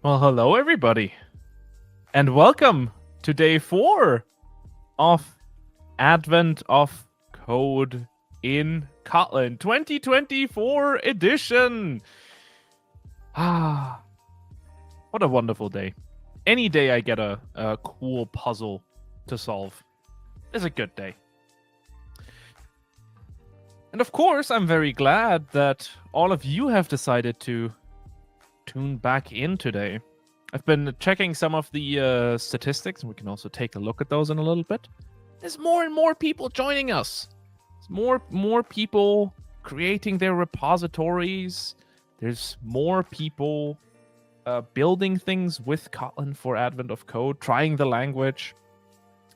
Well, hello everybody, and welcome to day 4 of Advent of Code in Kotlin 2024 edition. Ah, what a wonderful day. Any day I get a cool puzzle to solve is a good day. And of course, I'm very glad that all of you have decided to tune back in today. I've been checking some of the statistics, and we can also take a look at those in a little bit. There's more and more people joining us. There's more people creating their repositories. There's more people building things with Kotlin for Advent of Code, trying the language.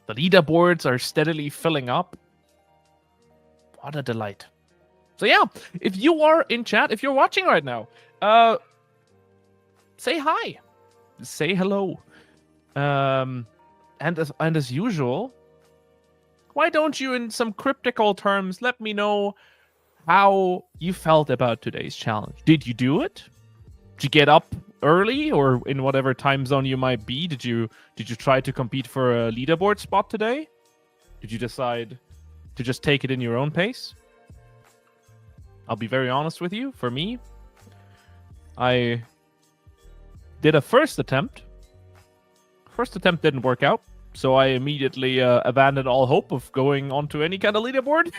The leaderboards are steadily filling up. What a delight. So yeah, if you are in chat, if you're watching right now, say hi. Say hello. And as usual, why don't you, in some cryptical terms, let me know how you felt about today's challenge? Did you do it? Did you get up early, or in whatever time zone you might be? Did you try to compete for a leaderboard spot today? Did you decide to just take it in your own pace? I'll be very honest with you. For me, I did a first attempt. First attempt didn't work out, so I immediately abandoned all hope of going onto any kind of leaderboard.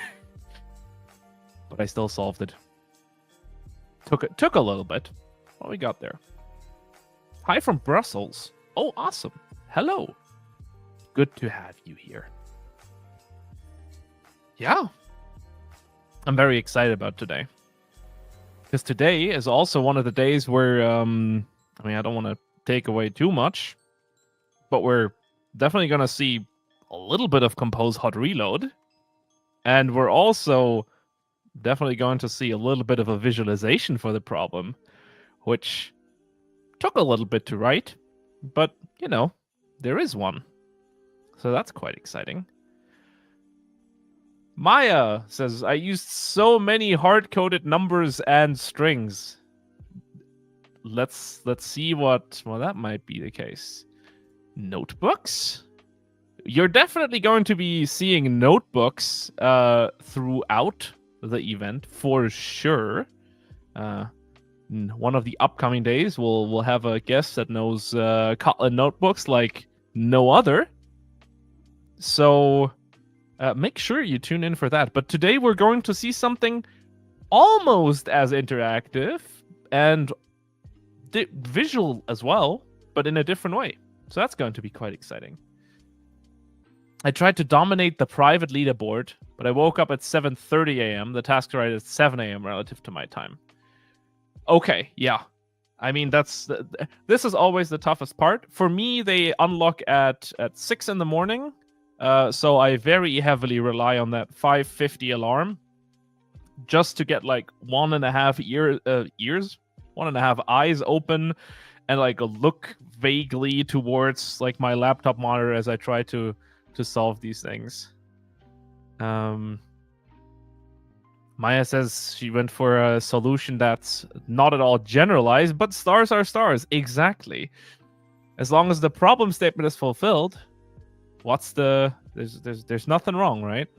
But I still solved it. Took a little bit. What we got there? Hi from Brussels. Oh, awesome. Hello. Good to have you here. Yeah. I'm very excited about today. Because today is also one of the days where, I don't want to take away too much, but we're definitely going to see a little bit of compose hot reload. And we're also definitely going to see a little bit of a visualization for the problem, which took a little bit to write, but, there is one. So that's quite exciting. Maya says, I used so many hard-coded numbers and strings. Let's see what that might be the case. Notebooks? You're definitely going to be seeing notebooks throughout the event for sure. One of the upcoming days, we'll have a guest that knows Kotlin notebooks like no other. So make sure you tune in for that. But today we're going to see something almost as interactive and visual as well, but in a different way. So that's going to be quite exciting. I tried to dominate the private leaderboard, but I woke up at 7:30 a.m. The task started at 7 a.m. relative to my time. Okay, yeah. I mean, this is always the toughest part. For me, they unlock at 6 in the morning. So I very heavily rely on that 5:50 alarm just to get like 1.5 ears, 1.5 eyes open, and like look vaguely towards like my laptop monitor as I try to solve these things. Maya says she went for a solution that's not at all generalized, but stars are stars. Exactly. As long as the problem statement is fulfilled, there's nothing wrong, right?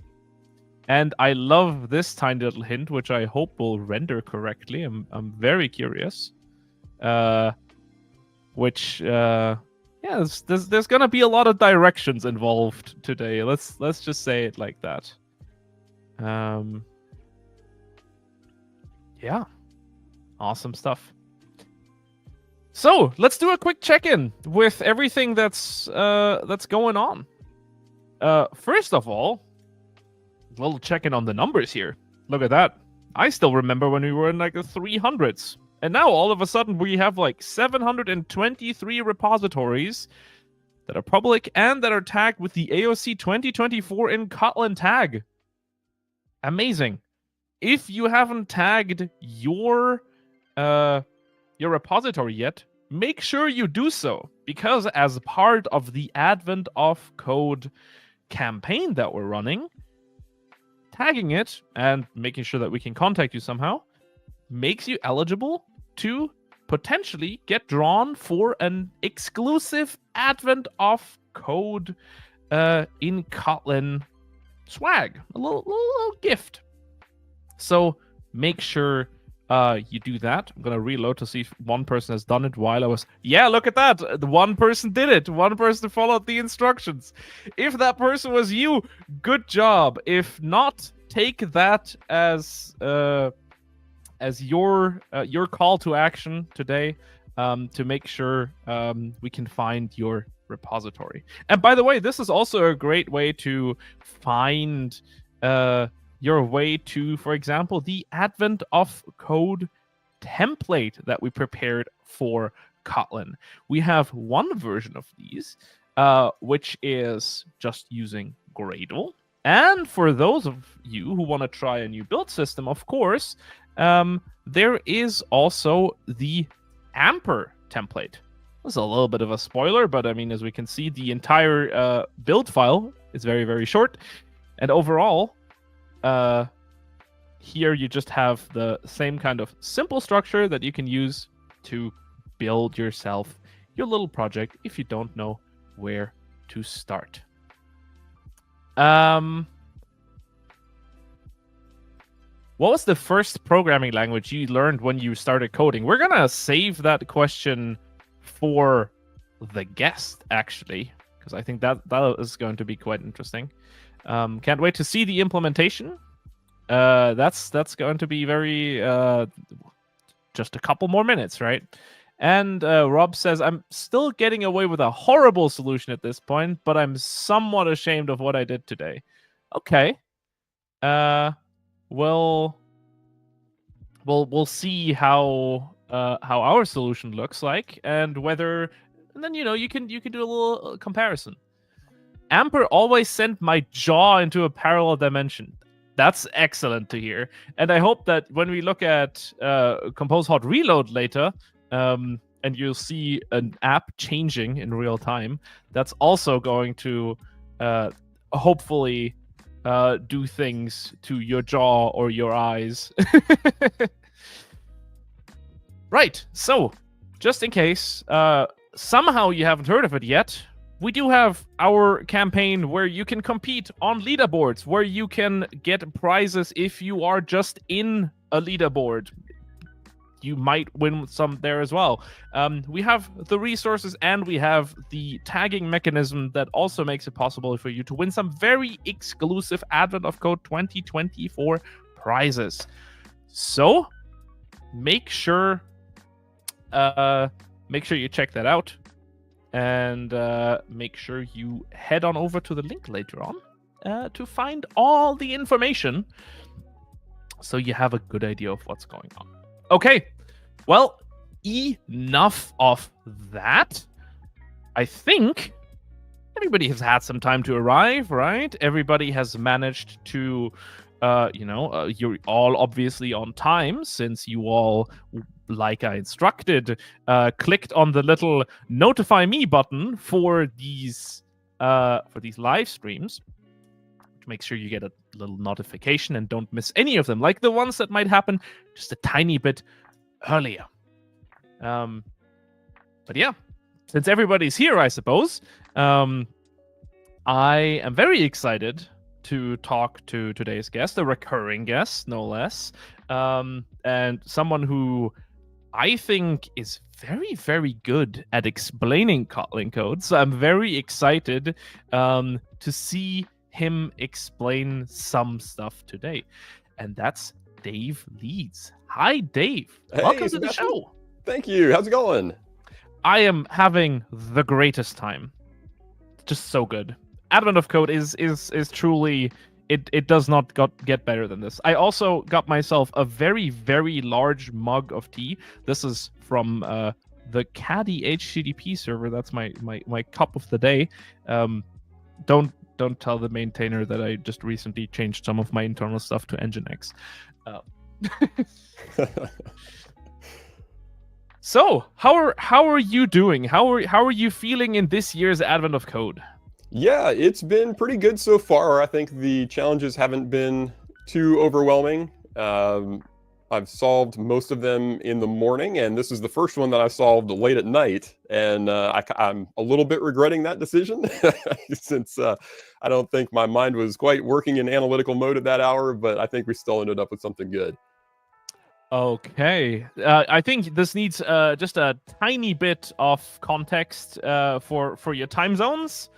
And I love this tiny little hint, which I hope will render correctly. I'm very curious. There's gonna be a lot of directions involved today. Let's just say it like that. Yeah, awesome stuff. So let's do a quick check-in with everything that's going on. First of all, a little check-in on the numbers here. Look at that. I still remember when we were in like the 300s. And now all of a sudden we have like 723 repositories that are public and that are tagged with the AOC 2024 in Kotlin tag. Amazing. If you haven't tagged your repository yet, make sure you do so, because as part of the Advent of Code campaign that we're running, tagging it and making sure that we can contact you somehow makes you eligible to potentially get drawn for an exclusive Advent of Code in Kotlin swag, a little gift. So make sure you do that. I'm gonna reload to see if one person has done it while I was. Yeah, look at that. The one person did it. One person followed the instructions. If that person was you, good job. If not, take that as your call to action today, to make sure we can find your repository. And by the way, this is also a great way to find your way to, for example, the Advent of Code template that we prepared for Kotlin. We have one version of these, which is just using Gradle. And for those of you who want to try a new build system, of course, there is also the Amper template. This is a little bit of a spoiler, but I mean, as we can see, the entire build file is very, very short. And overall, here you just have the same kind of simple structure that you can use to build yourself your little project if you don't know where to start. What was the first programming language you learned when you started coding? We're gonna save that question for the guest, actually, because I think that is going to be quite interesting. Can't wait to see the implementation. That's going to be very just a couple more minutes, right? And Rob says, I'm still getting away with a horrible solution at this point, but I'm somewhat ashamed of what I did today. Okay. We'll see how our solution looks like, and whether, and then you can do a little comparison. Amper always sent my jaw into a parallel dimension. That's excellent to hear. And I hope that when we look at Compose Hot Reload later, and you'll see an app changing in real time, that's also going to hopefully do things to your jaw or your eyes. Right, so just in case somehow you haven't heard of it yet, we do have our campaign where you can compete on leaderboards, where you can get prizes if you are just in a leaderboard. You might win some there as well. We have the resources, and we have the tagging mechanism that also makes it possible for you to win some very exclusive Advent of Code 2024 prizes. So make sure you check that out. And make sure you head on over to the link later on to find all the information, so you have a good idea of what's going on. Okay, well, enough of that. I think everybody has had some time to arrive, right? Everybody has managed to, you're all obviously on time, since you all, like I instructed, clicked on the little notify me button for these live streams. Make sure you get a little notification and don't miss any of them, like the ones that might happen just a tiny bit earlier. But yeah, since everybody's here, I suppose, I am very excited to talk to today's guest, a recurring guest, no less, and someone who I think is very, very good at explaining Kotlin code. So I'm very excited to see him explain some stuff today. And that's Dave Leeds. Hi, Dave. Hey, welcome Sebastian. To the show. Thank you. How's it going? I am having the greatest time. Just so good. Advent of Code is truly... It does not get better than this. I also got myself a very, very large mug of tea. This is from the Caddy HTTP server. That's my cup of the day. Don't tell the maintainer that I just recently changed some of my internal stuff to Nginx. So how are you doing? How are you feeling in this year's Advent of Code? Yeah, it's been pretty good so far. I think the challenges haven't been too overwhelming. I've solved most of them in the morning, and this is the first one that I solved late at night. And I'm a little bit regretting that decision since I don't think my mind was quite working in analytical mode at that hour, but I think we still ended up with something good. Okay. I think this needs just a tiny bit of context for your time zones.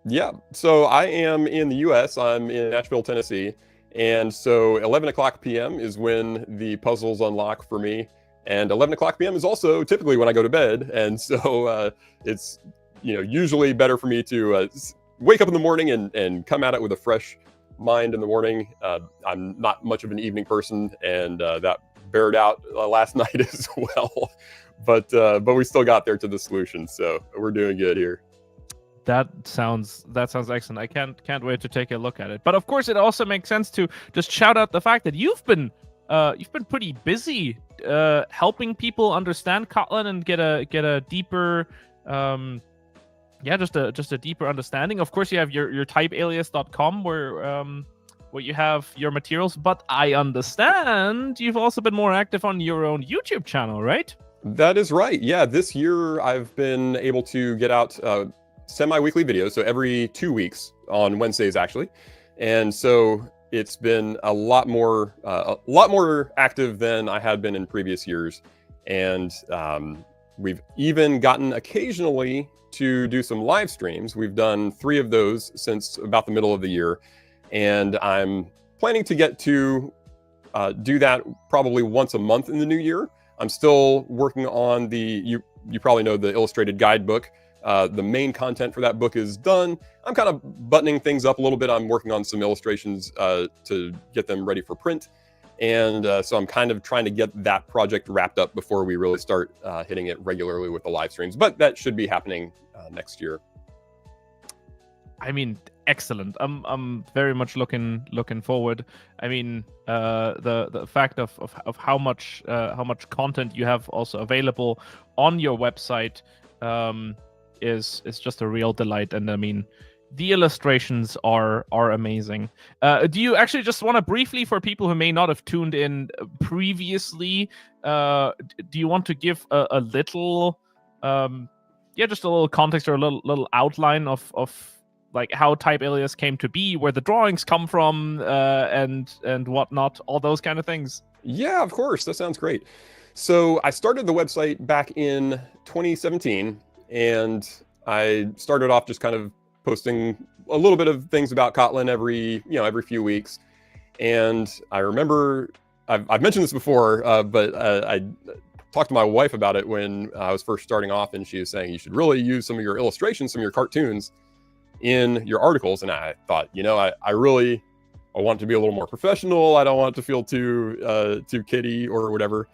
Yeah, so I am in the US. I'm in Nashville, Tennessee. And so 11 o'clock p.m. is when the puzzles unlock for me. And 11 o'clock p.m. is also typically when I go to bed. And so it's usually better for me to wake up in the morning and come at it with a fresh mind in the morning. I'm not much of an evening person, and that bared out last night as well. But we still got there to the solution. So we're doing good here. That sounds excellent. I can't wait to take a look at it. But of course, it also makes sense to just shout out the fact that you've been pretty busy helping people understand Kotlin and get a deeper just a deeper understanding. Of course, you have your typealias.com where you have your materials. But I understand you've also been more active on your own YouTube channel, right? That is right. Yeah, this year I've been able to get out semi-weekly videos, so every 2 weeks on Wednesdays actually, and so it's been a lot more active than I had been in previous years, and we've even gotten occasionally to do some live streams. We've done 3 of those since about the middle of the year, and I'm planning to get to do that probably once a month in the new year. I'm still working on you probably know the illustrated guidebook. The main content for that book is done. I'm kind of buttoning things up a little bit. I'm working on some illustrations to get them ready for print. And so I'm kind of trying to get that project wrapped up before we really start hitting it regularly with the live streams. But that should be happening next year. I mean, excellent. I'm very much looking forward. I mean, the fact of how much content you have also available on your website is just a real delight. And I mean, the illustrations are amazing. Do you actually just want to briefly, for people who may not have tuned in previously, do you want to give a little, just a little context or a little outline of like how Type Alias came to be, where the drawings come from, and whatnot, all those kind of things? Yeah, of course. That sounds great. So I started the website back in 2017. And I started off just kind of posting a little bit of things about Kotlin every few weeks. And I remember I've mentioned this before, but I talked to my wife about it when I was first starting off, and she was saying you should really use some of your illustrations, some of your cartoons in your articles. And I thought, I want to be a little more professional. I don't want it to feel too kiddie or whatever.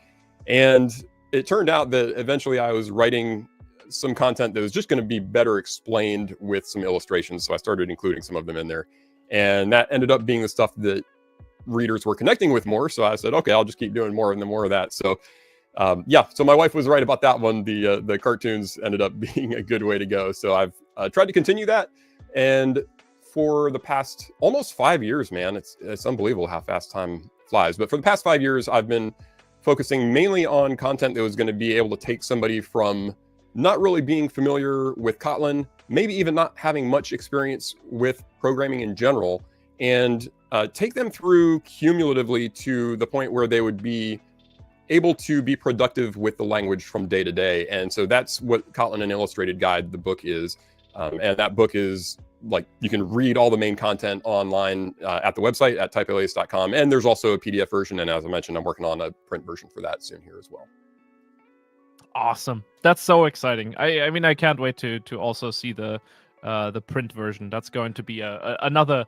And it turned out that eventually I was writing some content that was just going to be better explained with some illustrations. So I started including some of them in there, and that ended up being the stuff that readers were connecting with more. So I said, okay, I'll just keep doing more and more of that. So so my wife was right about that one. The cartoons ended up being a good way to go. So I've tried to continue that. And for the past almost 5 years, man, it's unbelievable how fast time flies. But for the past 5 years, I've been focusing mainly on content that was going to be able to take somebody from not really being familiar with Kotlin, maybe even not having much experience with programming in general, and take them through cumulatively to the point where they would be able to be productive with the language from day to day. And so that's what Kotlin An Illustrated Guide, the book is. And that book is like, you can read all the main content online at the website at typealias.com. And there's also a PDF version. And as I mentioned, I'm working on a print version for that soon here as well. Awesome. That's so exciting. I mean, I can't wait to also see the print version. That's going to be another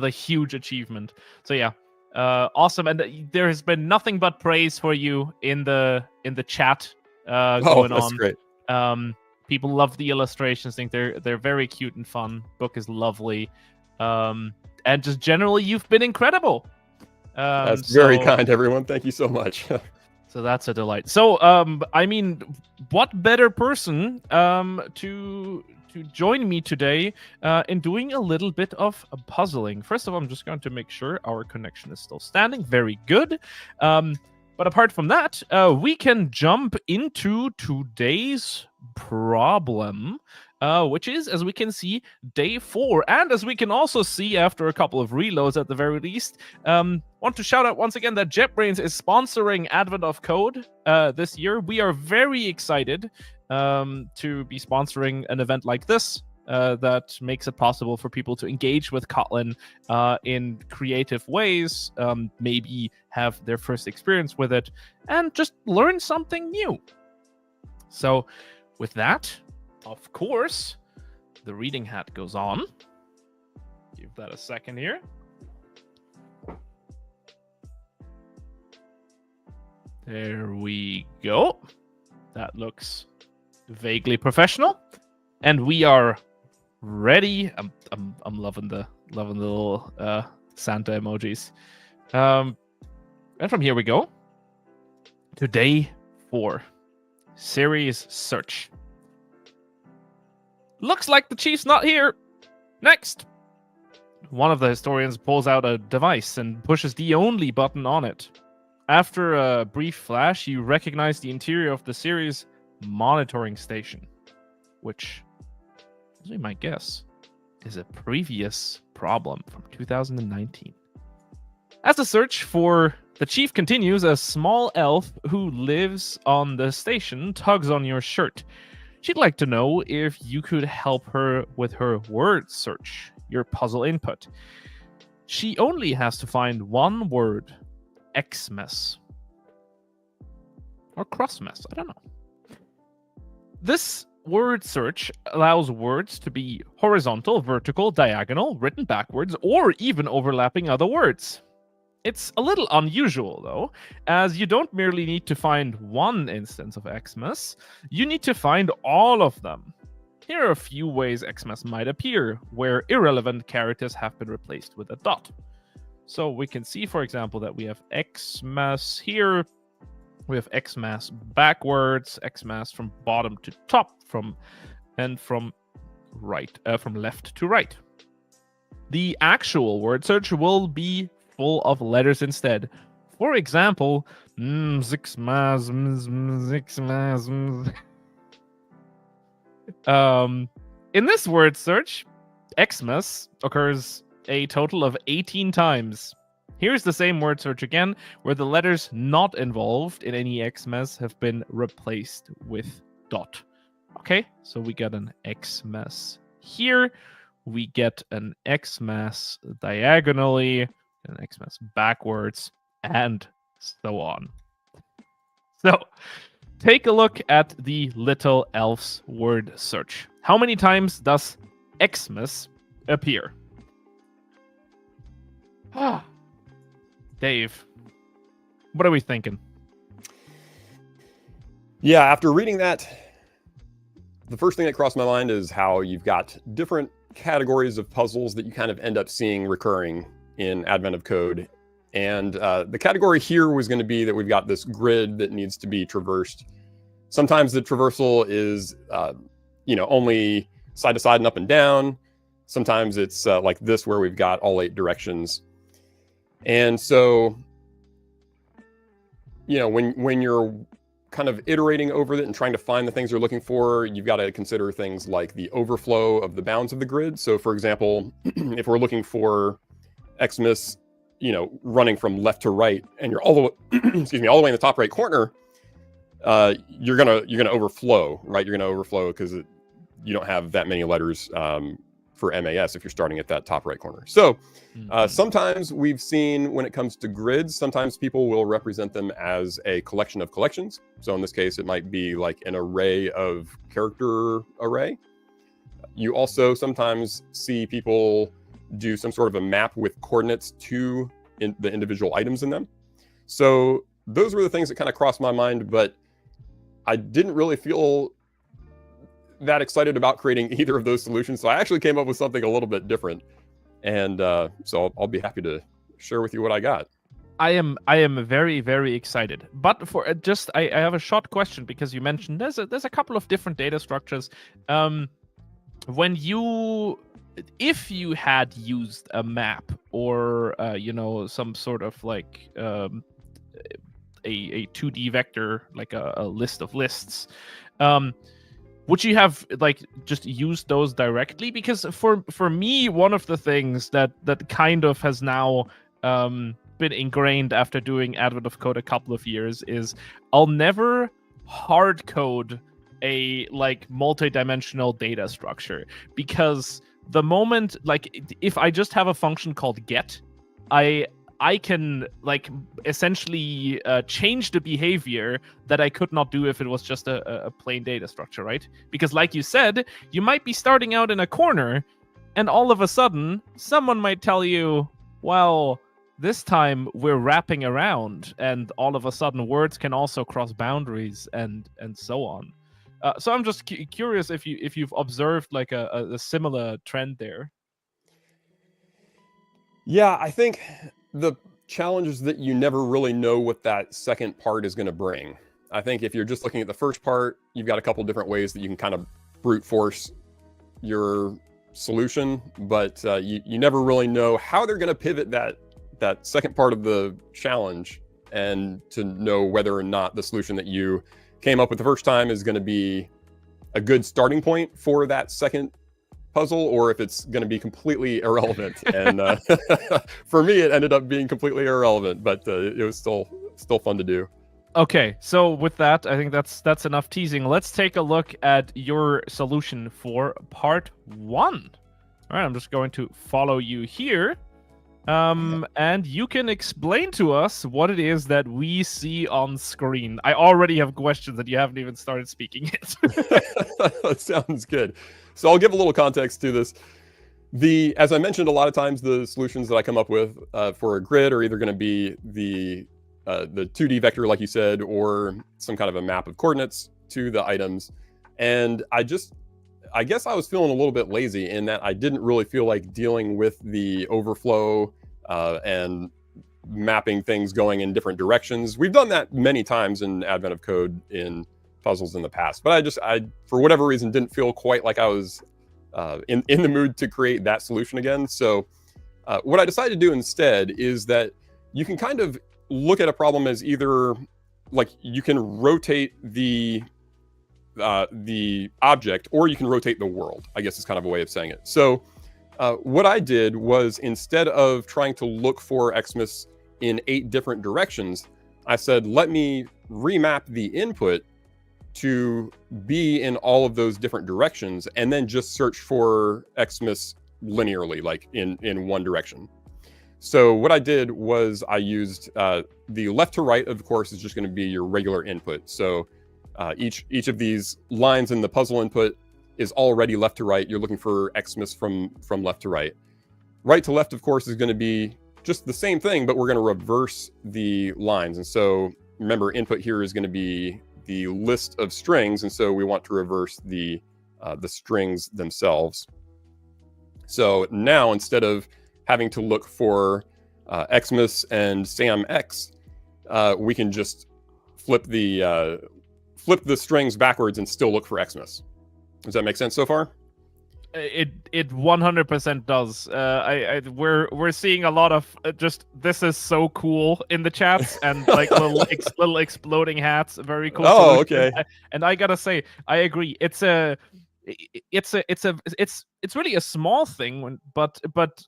huge achievement. So yeah, awesome. And there has been nothing but praise for you in the chat going that's on. Great. People love the illustrations. Think they're very cute and fun. Book is lovely, and just generally, you've been incredible. That's very kind, everyone. Thank you so much. So that's a delight. So, I mean, what better person to to join me today in doing a little bit of puzzling. First of all, I'm just going to make sure our connection is still standing. Very good. But apart from that, we can jump into today's problem, which is, as we can see, day 4. And as we can also see after a couple of reloads at the very least, want to shout out once again that JetBrains is sponsoring Advent of Code this year. We are very excited to be sponsoring an event like this. That makes it possible for people to engage with Kotlin in creative ways, maybe have their first experience with it, and just learn something new. So with that, of course, the reading hat goes on. Give that a second here. There we go. That looks vaguely professional. And we are ready. I'm loving the little Santa emojis. And from here we go to day 4. Series search. Looks like the chief's not here. Next. One of the historians pulls out a device and pushes the only button on it. After a brief flash, you recognize the interior of the series monitoring station, which, as we might guess, is a previous problem from 2019. As the search for the chief continues, a small elf who lives on the station tugs on your shirt. She'd like to know if you could help her with her word search, your puzzle input. She only has to find one word, Xmas. Or crossmas, I don't know. This word search allows words to be horizontal, vertical, diagonal, written backwards, or even overlapping other words. It's a little unusual, though, as you don't merely need to find one instance of Xmas, you need to find all of them. Here are a few ways Xmas might appear, where irrelevant characters have been replaced with a dot. So we can see, for example, that we have Xmas here, we have Xmas backwards, Xmas from bottom to top, from left to right. The actual word search will be full of letters instead. For example, Xmas. In this word search, Xmas occurs a total of 18 times. Here's the same word search again, where the letters not involved in any Xmas have been replaced with dot. Okay, so we got an Xmas here. We get an Xmas diagonally, an Xmas backwards, and so on. So, take a look at the little elf's word search. How many times does Xmas appear? Dave, what are we thinking? Yeah, after reading that, the first thing that crossed my mind is how you've got different categories of puzzles that you kind of end up seeing recurring in Advent of Code. And the category here was going to be that we've got this grid that needs to be traversed. Sometimes the traversal is, only side to side and up and down. Sometimes it's like this, where we've got all 8 directions. And so, when you're kind of iterating over it and trying to find the things you're looking for, you've got to consider things like the overflow of the bounds of the grid. So, for example, if we're looking for Xmas, running from left to right, and you're all the way, all the way in the top right corner, you're gonna overflow, right? You're gonna overflow because you don't have that many letters for MAS if you're starting at that top right corner. So sometimes we've seen, when it comes to grids, sometimes people will represent them as a collection of collections. So in this case, it might be like an array of character array. You also sometimes see people do some sort of a map with coordinates to the individual items in them. So those were the things that kind of crossed my mind, but I didn't really feel that excited about creating either of those solutions. So I actually came up with something a little bit different. And so I'll be happy to share with you what I got. I am very, very excited. But for I have a short question, because you mentioned there's a couple of different data structures. if you had used a map or some sort of like a 2D vector, like a list of lists, would you have like just used those directly? Because for me, one of the things that kind of has now been ingrained after doing Advent of Code a couple of years is I'll never hard code a like multi-dimensional data structure, because the moment, like, if I just have a function called get, I can like essentially change the behavior that I could not do if it was just a plain data structure, right? Because like you said, you might be starting out in a corner and all of a sudden someone might tell you, well, this time we're wrapping around, and all of a sudden words can also cross boundaries and so on. So I'm just curious if you've observed like a similar trend there. Yeah, I think the challenge is that you never really know what that second part is going to bring. I think if you're just looking at the first part, you've got a couple different ways that you can kind of brute force your solution, but you never really know how they're going to pivot that second part of the challenge, and to know whether or not the solution that you came up with the first time is going to be a good starting point for that second puzzle, or if it's going to be completely irrelevant. And for me, it ended up being completely irrelevant, but it was still fun to do. Okay, so with that, I think that's enough teasing. Let's take a look at your solution for part 1. All right, I'm just going to follow you here. And you can explain to us what it is that we see on screen. I already have questions that you haven't even started speaking yet. That sounds good. So I'll give a little context to this. As I mentioned, a lot of times the solutions that I come up with for a grid are either going to be the 2D vector, like you said, or some kind of a map of coordinates to the items. And I guess I was feeling a little bit lazy in that I didn't really feel like dealing with the overflow and mapping things going in different directions. We've done that many times in Advent of Code in puzzles in the past, but I for whatever reason didn't feel quite like I was in the mood to create that solution again. So what I decided to do instead is that you can kind of look at a problem as either like you can rotate the object, or you can rotate the world, I guess is kind of a way of saying it. So what I did was, instead of trying to look for Xmas in 8 different directions, I said, let me remap the input to be in all of those different directions, and then just search for Xmas linearly, like in one direction. So what I did was I used the left to right, of course, is just going to be your regular input. So each of these lines in the puzzle input is already left to right. You're looking for Xmas from left to right. Right to left, of course, is going to be just the same thing, but we're going to reverse the lines. And so remember, input here is going to be the list of strings, and so we want to reverse the strings themselves. So now, instead of having to look for Xmas and SamX, we can just flip the strings backwards and still look for Xmas. Does that make sense so far? It 100% does. We're seeing a lot of just this is so cool in the chats, and like little exploding hats. Very cool. Oh, solution. okay. And I gotta say, I agree. It's really a small thing, but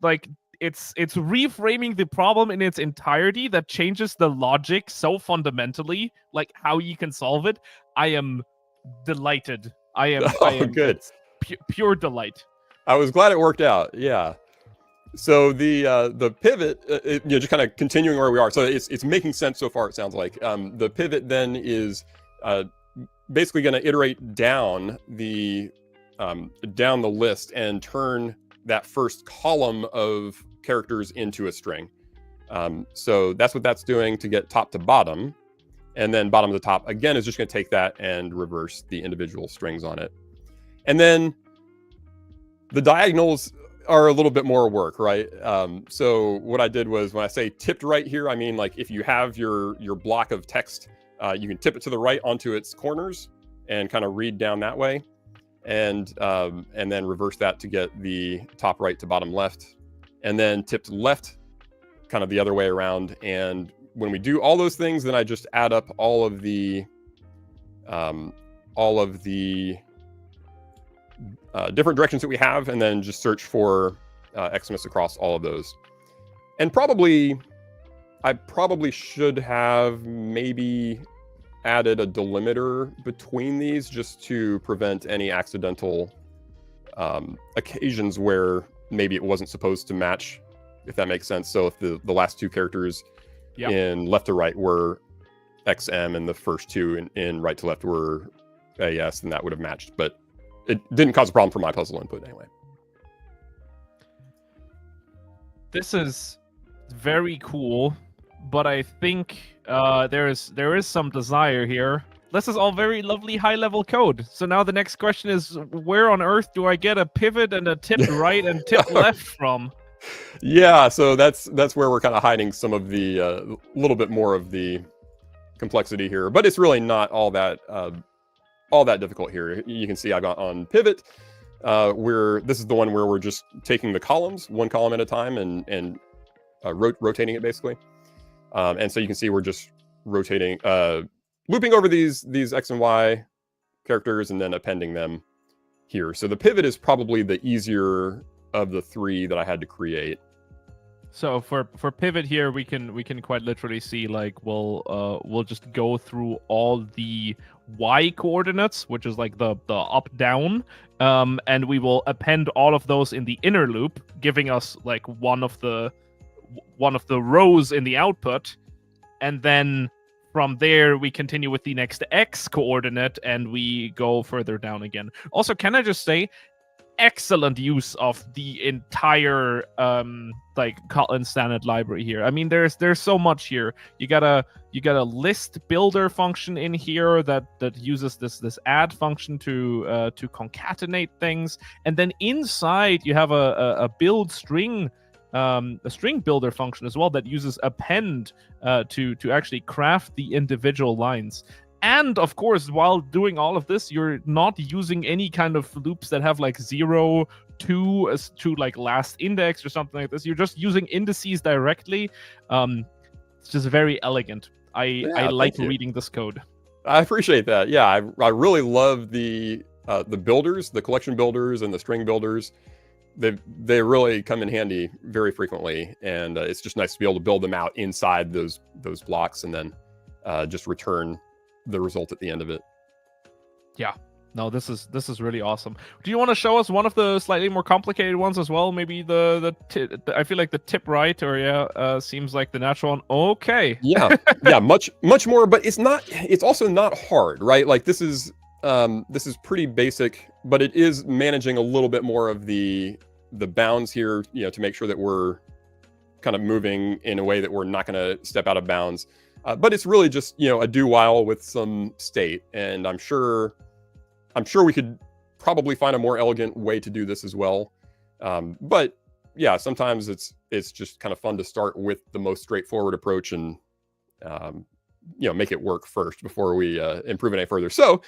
like it's reframing the problem in its entirety that changes the logic so fundamentally, like how you can solve it. I am delighted. I am good. Pure delight. I was glad it worked out. Yeah. So the pivot, just kind of continuing where we are. So it's making sense so far, it sounds like. The pivot then is basically going to iterate down the list and turn that first column of characters into a string. So that's what that's doing to get top to bottom. And then bottom to top, again, is just going to take that and reverse the individual strings on it. And then the diagonals are a little bit more work, right? So what I did was, when I say tipped right here, I mean, like, if you have your block of text, you can tip it to the right onto its corners and kind of read down that way. and then reverse that to get the top right to bottom left, and then tipped left kind of the other way around. And when we do all those things, then I just add up all of the different directions that we have, and then just search for Xmas across all of those. And I probably should have maybe added a delimiter between these just to prevent any accidental occasions where maybe it wasn't supposed to match, if that makes sense. So if the last two characters in left to right were XM and the first two in right to left were AS, then that would have matched. But it didn't cause a problem for my puzzle input anyway. This is very cool, but I think there is some desire here. This is all very lovely high-level code. So now the next question is, where on earth do I get a pivot and a tip right and tip left from? Yeah, so that's where we're kind of hiding some of the little bit more of the complexity here, but it's really not all that difficult here. You can see I got on pivot. This is the one where we're just taking the columns one column at a time and rotating it basically. And so you can see we're just rotating, looping over these X and Y characters and then appending them here. So the pivot is probably the easier of the three that I had to create. So for pivot here, we can quite literally see, like, we'll just go through all the Y coordinates, which is like the up down, and we will append all of those in the inner loop, giving us like one of the rows in the output, and then from there we continue with the next X coordinate and we go further down again. Also, can I just say, excellent use of the entire like Kotlin standard library here. I mean, there's so much here. You got a list builder function in here that uses this add function to concatenate things, and then inside you have a build string, a string builder function as well that uses append to actually craft the individual lines. And of course, while doing all of this, you're not using any kind of loops that have like 0, 2 as to like last index or something like this. You're just using indices directly. It's just very elegant. I like reading this code. I appreciate that. Yeah, I really love the builders, the collection builders and the string builders. They really come in handy very frequently, and it's just nice to be able to build them out inside those blocks and then just return the result at the end of it. Yeah, no, this is really awesome. Do you want to show us one of the slightly more complicated ones as well? Maybe I feel like the tip right, or seems like the natural one. Okay. Yeah, much more, but it's also not hard, right? Like this is pretty basic, but it is managing a little bit more of the bounds here, to make sure that we're kind of moving in a way that we're not going to step out of bounds. But it's really just, a do while with some state. And I'm sure we could probably find a more elegant way to do this as well. But yeah, sometimes it's just kind of fun to start with the most straightforward approach and, make it work first before we improve it any further. So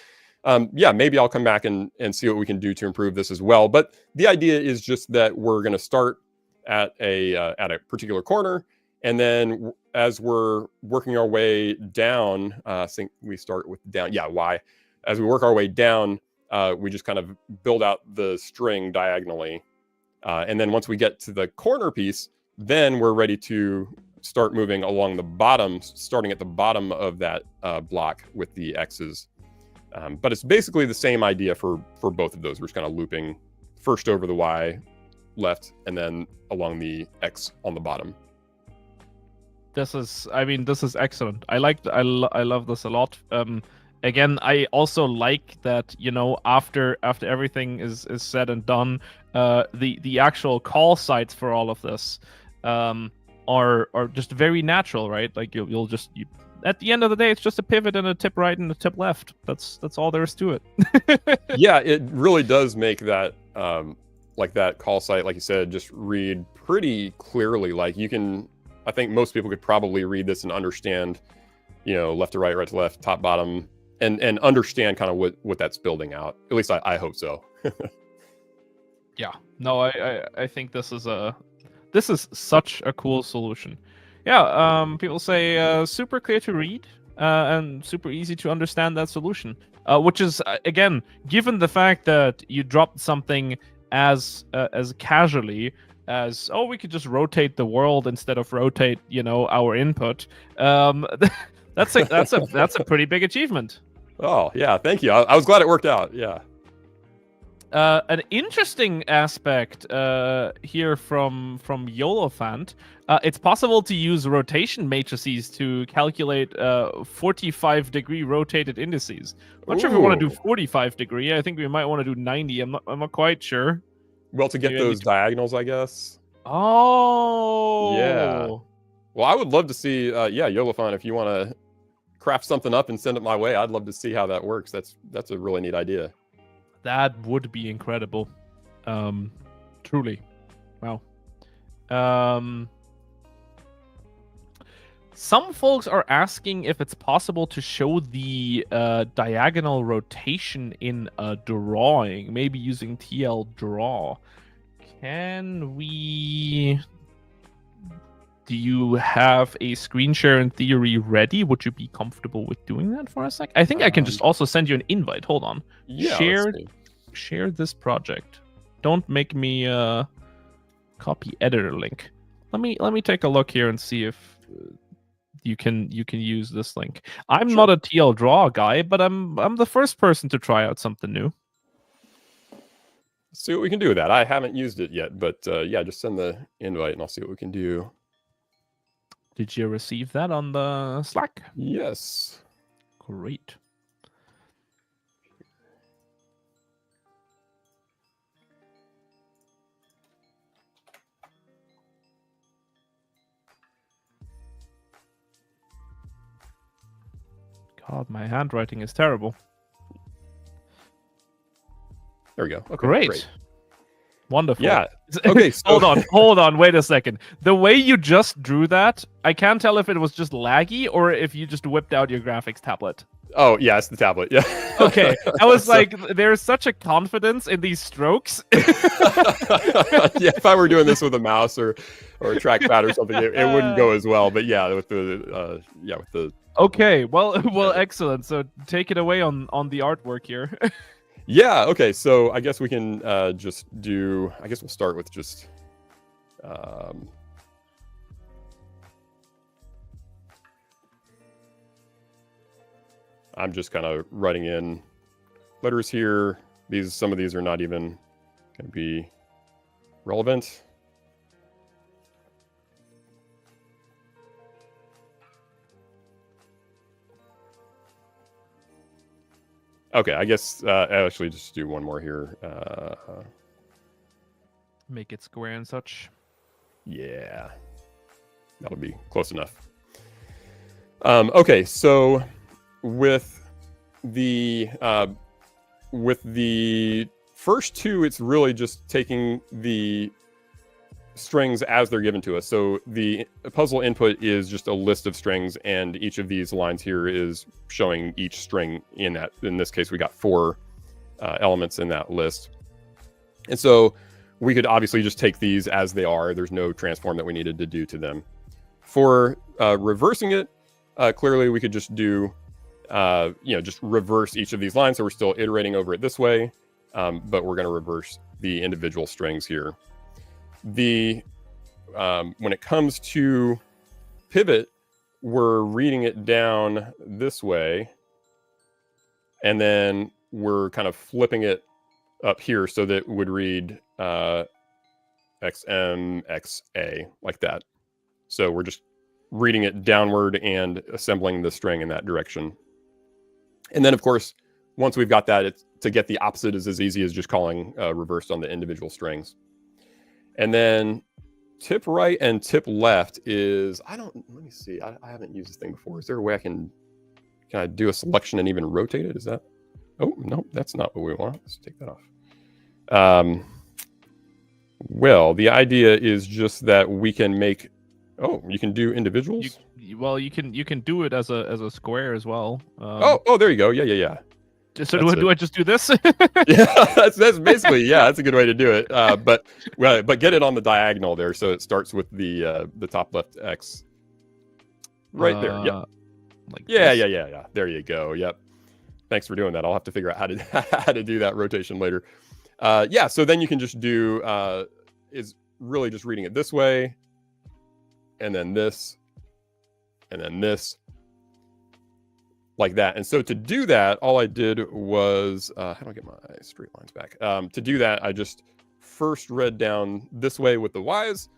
yeah, maybe I'll come back and see what we can do to improve this as well. But the idea is just that we're going to start at a particular corner. And then as we're working our way down, I think we start with down. Yeah, Y. As we work our way down, we just kind of build out the string diagonally. And then once we get to the corner piece, then we're ready to start moving along the bottom, starting at the bottom of that block with the X's. But it's basically the same idea for both of those. We're just kind of looping first over the Y left and then along the X on the bottom. This is excellent. I love this a lot. Again, I also like that, after everything is said and done, the actual call sites for all of this are just very natural, right? Like you'll at the end of the day, it's just a pivot and a tip right and a tip left. That's all there is to it. Yeah, it really does make that like that call site, like you said, just read pretty clearly. Like I think most people could probably read this and understand, left to right, right to left, top, bottom, and understand kind of what that's building out. At least I hope so. Yeah. No, I think this is such a cool solution. Yeah. People say super clear to read and super easy to understand that solution. Which is again, given the fact that you dropped something as casually as, oh, we could just rotate the world instead of rotate, our input. That's a pretty big achievement. Oh yeah, thank you. I was glad it worked out. Yeah. An interesting aspect here from Yolofant, it's possible to use rotation matrices to calculate 45-degree rotated indices. I'm not sure if we want to do 45-degree. I think we might want to do 90. I'm not quite sure. Well, to get Maybe those diagonals, I guess. Oh. Yeah. Well, I would love to see. Yolofant, if you want to craft something up and send it my way, I'd love to see how that works. That's a really neat idea. That would be incredible. Truly. Wow. Some folks are asking if it's possible to show the diagonal rotation in a drawing, maybe using TL Draw. Can we... Do you have a screen share in theory ready? Would you be comfortable with doing that for a sec? I think I can just also send you an invite. Hold on. Yeah. Share this project. Don't make me copy editor link. Let me take a look here and see if you can use this link. I'm not a TL Draw guy, but I'm the first person to try out something new. See what we can do with that. I haven't used it yet, but yeah, just send the invite and I'll see what we can do. Did you receive that on the Slack? Yes. Great. God, my handwriting is terrible. There we go. Okay, great. Wonderful. Yeah. Okay. So... hold on. Wait a second. The way you just drew that, I can't tell if it was just laggy or if you just whipped out your graphics tablet. Oh yeah, it's the tablet. Yeah. Okay. I was like, there's such a confidence in these strokes. Yeah. If I were doing this with a mouse or a trackpad or something, it wouldn't go as well. But yeah, with the Okay. Well, excellent. So take it away on the artwork here. Yeah, okay, so I guess we can just do... I guess we'll start with just... I'm just kind of writing in letters here. Some of these are not even going to be relevant. Okay, I guess I'll actually just do one more here. Make it square and such. Yeah, that'll be close enough. Okay, so with the first two, it's really just taking the strings as they're given to us. So the puzzle input is just a list of strings, and each of these lines here is showing each string in that. In this case, we got 4 elements in that list. And so we could obviously just take these as they are. There's no transform that we needed to do to them. For reversing it, clearly we could just do, just reverse each of these lines. So we're still iterating over it this way, but we're going to reverse the individual strings here. When it comes to pivot, we're reading it down this way, and then we're kind of flipping it up here so that it would read XM, XA, like that. So we're just reading it downward and assembling the string in that direction. And then, of course, once we've got that, to get the opposite is as easy as just calling reversed on the individual strings. And then tip right and tip left is, let me see. I haven't used this thing before. Is there a way can I do a selection and even rotate it? Is that, oh, no, that's not what we want. Let's take that off. Well, the idea is just that we can make Oh, you can do individuals? Well, you can do it as a square as well. Oh, there you go. Yeah. So do I just do this? Yeah, that's basically, yeah, that's a good way to do it. But get it on the diagonal there, so it starts with the top left X. Right there. Yep. Like Yeah. this. There you go. Yep. Thanks for doing that. I'll have to figure out how to do that rotation later. Yeah. So then you can just do is really just reading it this way, and then this, and then this, like that. And so to do that, all I did was how do I get my straight lines back? To do that, I just first read down this way with the Y's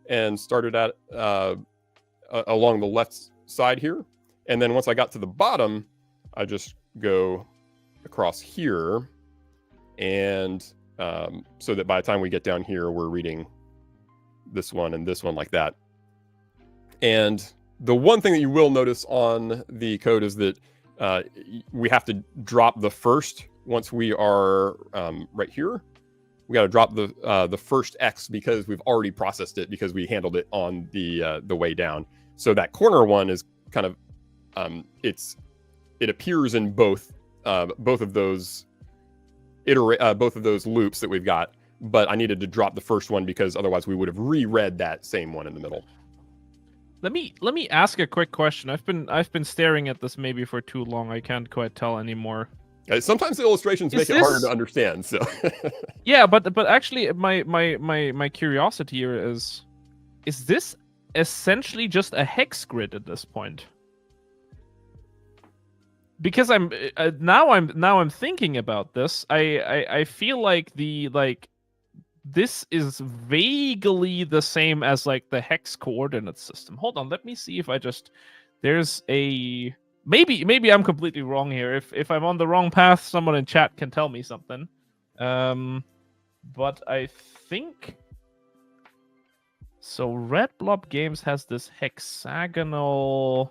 and started at along the left side here. And then once I got to the bottom, I just go across here. And so that by the time we get down here, we're reading this one and this one like that. And the one thing that you will notice on the code is that we have to drop the first once we are right here. We got to drop the first X because we've already processed it because we handled it on the way down. So that corner one is kind of it appears in both of those both of those loops that we've got. But I needed to drop the first one because otherwise we would have reread that same one in the middle. Let me ask a quick question. I've been staring at this maybe for too long. I can't quite tell anymore. Sometimes the illustrations make it harder to understand. So yeah, but actually, my curiosity here is this essentially just a hex grid at this point? Because I'm thinking about this. I feel like this is vaguely the same as like the hex coordinate system. Hold on, let me see if there's a maybe I'm completely wrong here. If I'm on the wrong path, someone in chat can tell me something. But I think so. Red Blob Games has this hexagonal.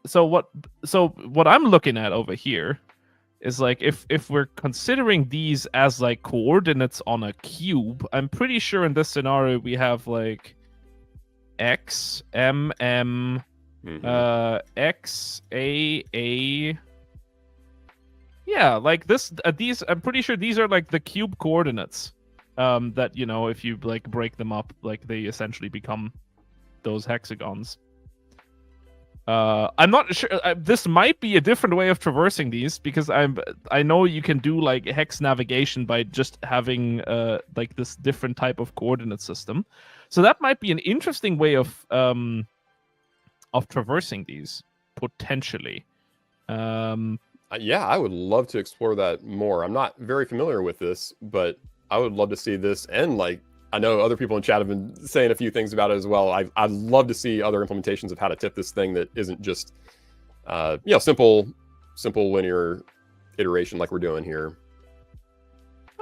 So what I'm looking at over here is like if we're considering these as like coordinates on a cube, I'm pretty sure in this scenario we have like X, M, M, X, A. Yeah, like this. These, I'm pretty sure these are like the cube coordinates. That, you know, if you like break them up, like they essentially become those hexagons. I'm not sure. This might be a different way of traversing these because I know you can do like hex navigation by just having like this different type of coordinate system. So that might be an interesting way of traversing these potentially. Yeah, I would love to explore that more. I'm not very familiar with this, but I would love to see this. And like, I know other people in chat have been saying a few things about it as well. I'd love to see other implementations of how to tip this thing that isn't just, simple linear iteration like we're doing here.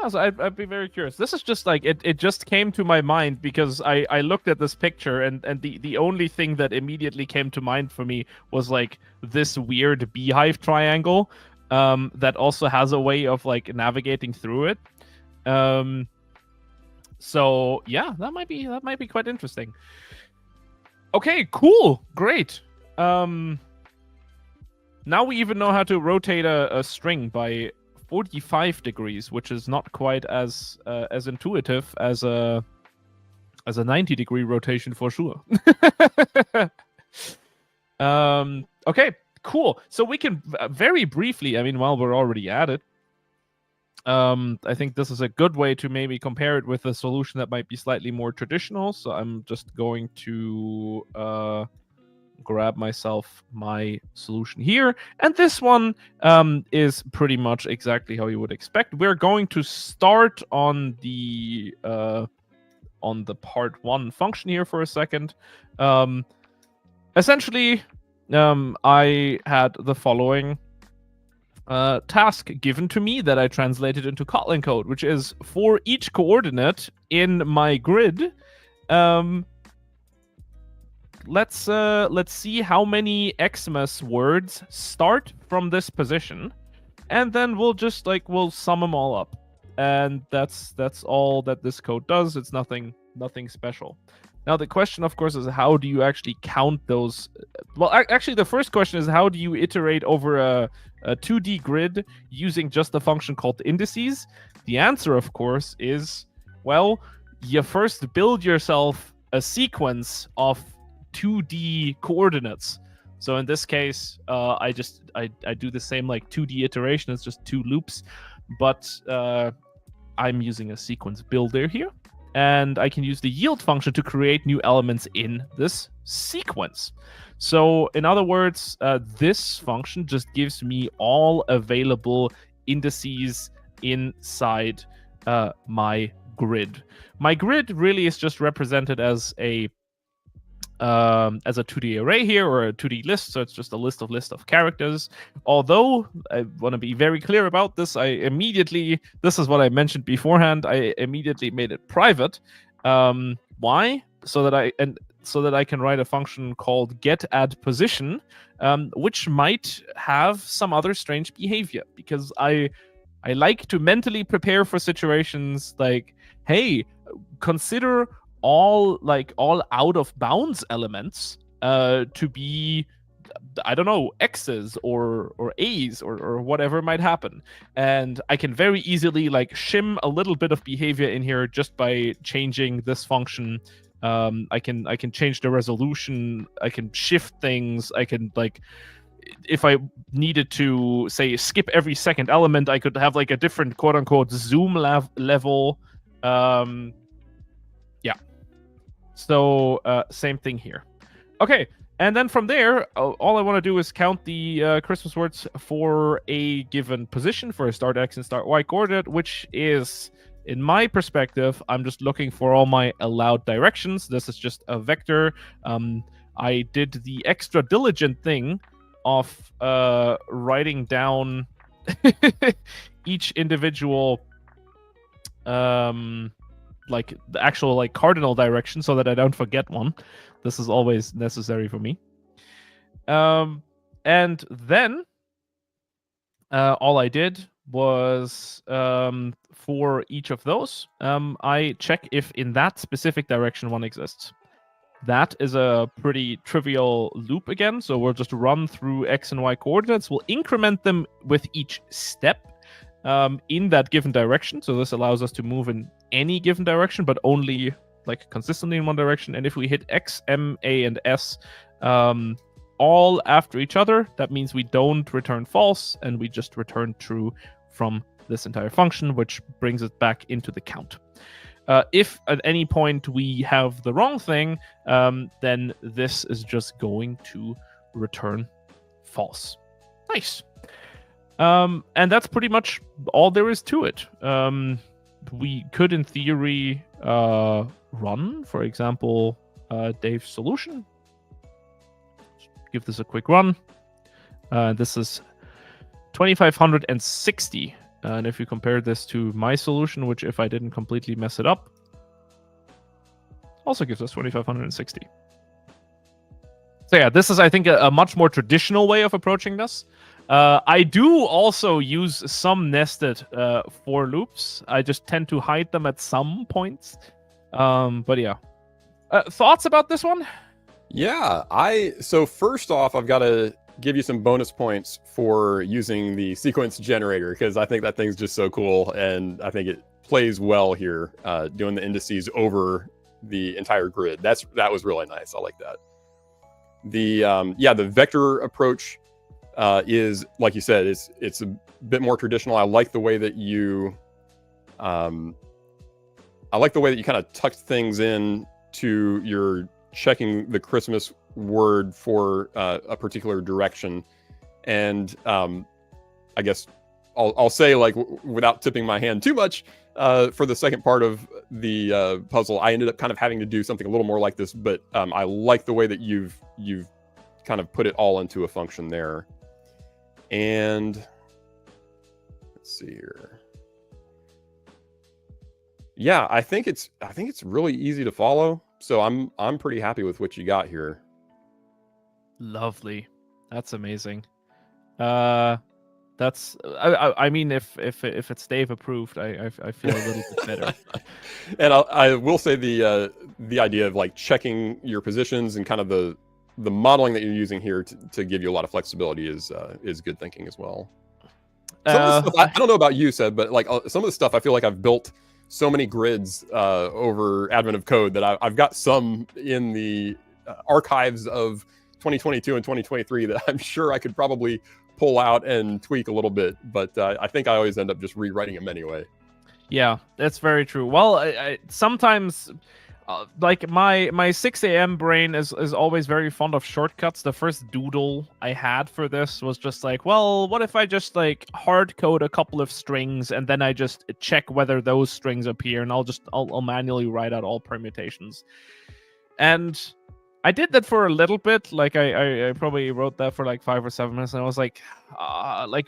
So I'd be very curious. This is just like, it just came to my mind because I looked at this picture and the only thing that immediately came to mind for me was like this weird beehive triangle that also has a way of like navigating through it. So yeah, that might be quite interesting. Okay, cool, great. Now we even know how to rotate a string by 45 degrees, which is not quite as intuitive as a 90-degree rotation for sure. Okay, cool. So we can very briefly, I mean, while we're already at it, I think this is a good way to maybe compare it with a solution that might be slightly more traditional. So I'm just going to grab myself my solution here. And this one is pretty much exactly how you would expect. We're going to start on the part 1 function here for a second. Essentially, I had the following task given to me that I translated into Kotlin code, which is for each coordinate in my grid, let's see how many Xmas words start from this position, and then we'll sum them all up, and that's all that this code does. It's nothing nothing special. Now the question, of course, is how do you actually count those? Well, actually, the first question is how do you iterate over a 2D grid using just a function called indices? The answer, of course, is, well, you first build yourself a sequence of 2D coordinates. So in this case, I do the same like 2D iteration. It's just 2 loops, but I'm using a sequence builder here. And I can use the yield function to create new elements in this sequence. So in other words, this function just gives me all available indices inside my grid. My grid really is just represented as a 2D array here, or a 2D list, so it's just a list of characters. Although I want to be very clear about this, this is what I mentioned beforehand, I immediately made it private. Why? So that I can write a function called getAddPosition, which might have some other strange behavior, because I like to mentally prepare for situations like, hey, consider all out of bounds elements to be, I don't know, X's or A's or whatever might happen. And I can very easily like shim a little bit of behavior in here just by changing this function. I can change the resolution, I can shift things, I can like, if I needed to say skip every second element, I could have like a different quote unquote zoom level. Yeah. So same thing here. Okay, and then from there, all I want to do is count the Christmas words for a given position, for a start X and start Y coordinate, which is, in my perspective, I'm just looking for all my allowed directions. This is just a vector. I did the extra diligent thing of writing down each individual like the actual like cardinal direction so that I don't forget one. This is always necessary for me. And then all I did was for each of those, I check if in that specific direction one exists. That is a pretty trivial loop again. So we'll just run through X and Y coordinates. We'll increment them with each step in that given direction. So this allows us to move in any given direction, but only like consistently in one direction. And if we hit X, M, A, and S all after each other, that means we don't return false, and we just return true from this entire function, which brings it back into the count. If at any point we have the wrong thing, then this is just going to return false. Nice. And that's pretty much all there is to it. We could, in theory, run, for example, Dave's solution. Give this a quick run. This is 2560. And if you compare this to my solution, which if I didn't completely mess it up, also gives us 2560. So yeah, this is, I think, a much more traditional way of approaching this. I do also use some nested for loops. I just tend to hide them at some points. But yeah. Thoughts about this one? Yeah, so first off, I've got to give you some bonus points for using the sequence generator, because I think that thing's just so cool, and I think it plays well here, doing the indices over the entire grid. That was really nice. I like that. The vector approach is, like you said, it's a bit more traditional. I like the way that you kind of tucked things in to your checking the Christmas word for a particular direction. And I guess I'll say, like, without tipping my hand too much, for the second part of the puzzle, I ended up kind of having to do something a little more like this, but I like the way that you've kind of put it all into a function there. And let's see here. Yeah, I think it's really easy to follow. So I'm pretty happy with what you got here. Lovely. That's amazing. That That's I mean, if it's Dave approved, I feel a little bit better. And I will say the idea of like checking your positions and kind of the modeling that you're using here to give you a lot of flexibility is good thinking as well. Some of the stuff, I don't know about you, Seb, but like some of the stuff I feel like I've built so many grids over Advent of Code that I've got some in the archives of 2022 and 2023 that I'm sure I could probably pull out and tweak a little bit, but I think I always end up just rewriting them anyway. Yeah, that's very true. Well, I sometimes like my 6 a.m. brain is always very fond of shortcuts. The first doodle I had for this was just like, well, what if I just like hard code a couple of strings and then I just check whether those strings appear, and I'll manually write out all permutations. And I did that for a little bit. Like I probably wrote that for like 5 or 7 minutes, and I was like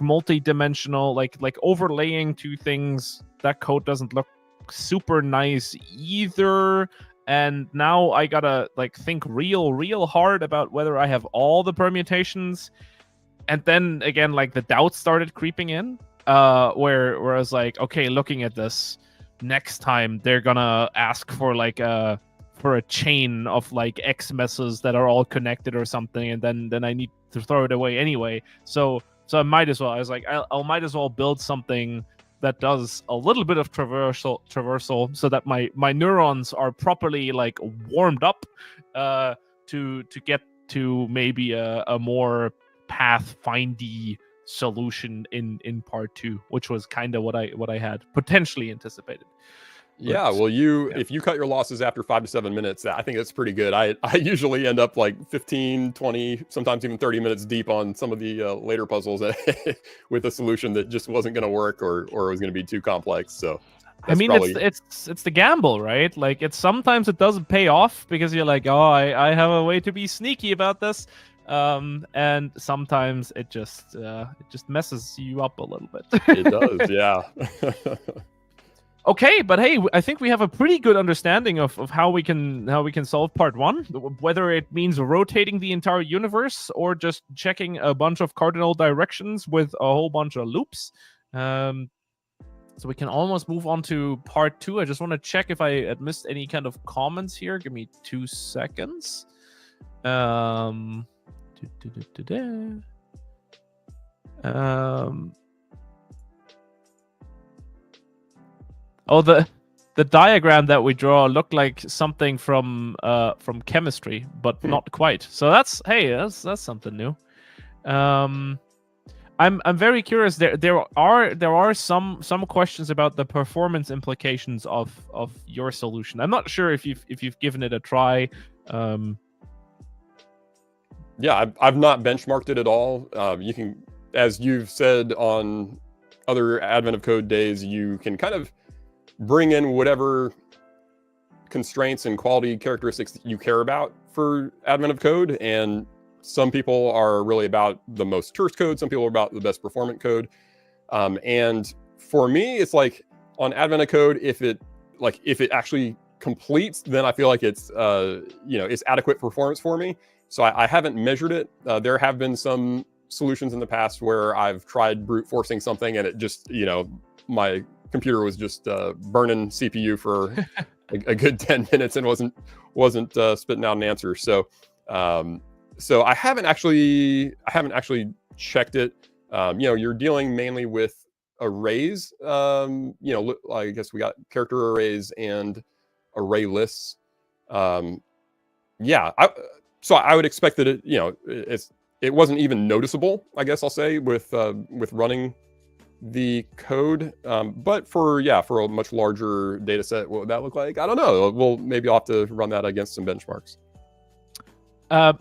multi-dimensional, like overlaying two things. That code doesn't look super nice either. And now I gotta like think real hard about whether I have all the permutations. And then again, like the doubts started creeping in. Where I was like, okay, looking at this, next time they're gonna ask for like a chain of like X messes that are all connected or something, and then I need to throw it away anyway. So I might as well. I was like, I might as well build something that does a little bit of traversal, so that my neurons are properly like warmed up to get to maybe a more path-findy solution in part 2, which was kind of what I had potentially anticipated. Yeah, well, if you cut your losses after 5 to 7 minutes, I think that's pretty good. I usually end up like 15, 20, sometimes even 30 minutes deep on some of the later puzzles with a solution that just wasn't going to work or was going to be too complex. So I mean, it's the gamble, right? Like sometimes it doesn't pay off because you're like, oh, I have a way to be sneaky about this. And sometimes it just messes you up a little bit. It does, yeah. Okay, but hey, I think we have a pretty good understanding of how we can solve part 1, whether it means rotating the entire universe or just checking a bunch of cardinal directions with a whole bunch of loops. So we can almost move on to part 2. I just want to check if I had missed any kind of comments here. Give me 2 seconds. Oh, the diagram that we draw looked like something from chemistry, but not quite. So that's something new. I'm very curious. There are some questions about the performance implications of your solution. I'm not sure if you've given it a try. Yeah, I've not benchmarked it at all. You can, as you've said on other Advent of Code days, you can kind of bring in whatever constraints and quality characteristics that you care about for Advent of Code. And some people are really about the most terse code. Some people are about the best performant code. And for me, it's like on Advent of Code, if it actually completes, then I feel like it's it's adequate performance for me. So I haven't measured it. There have been some solutions in the past where I've tried brute forcing something and it just, my computer was just burning CPU for a good 10 minutes and wasn't spitting out an answer. So I haven't actually checked it. You're dealing mainly with arrays. I guess we got character arrays and array lists. So I would expect that it wasn't even noticeable, I guess I'll say, with running the code. But for a much larger data set, what would that look like? I don't know. Maybe I'll have to run that against some benchmarks.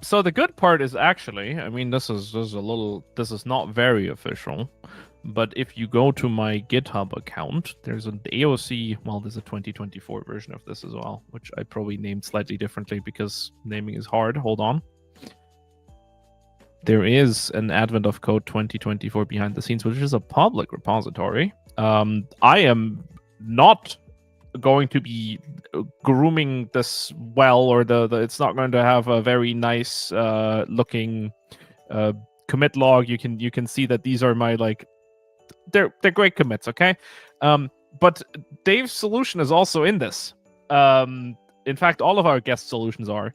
So the good part is actually, I mean, this is not very official, but if you go to my GitHub account, there's an AOC, there's a 2024 version of this as well, which I probably named slightly differently because naming is hard. Hold on. There is an Advent of Code 2024 behind the scenes, which is a public repository. I am not going to be grooming this well, or it's not going to have a very nice looking commit log. You can see that these are my like they're great commits, okay? But Dave's solution is also in this. In fact, all of our guest solutions are.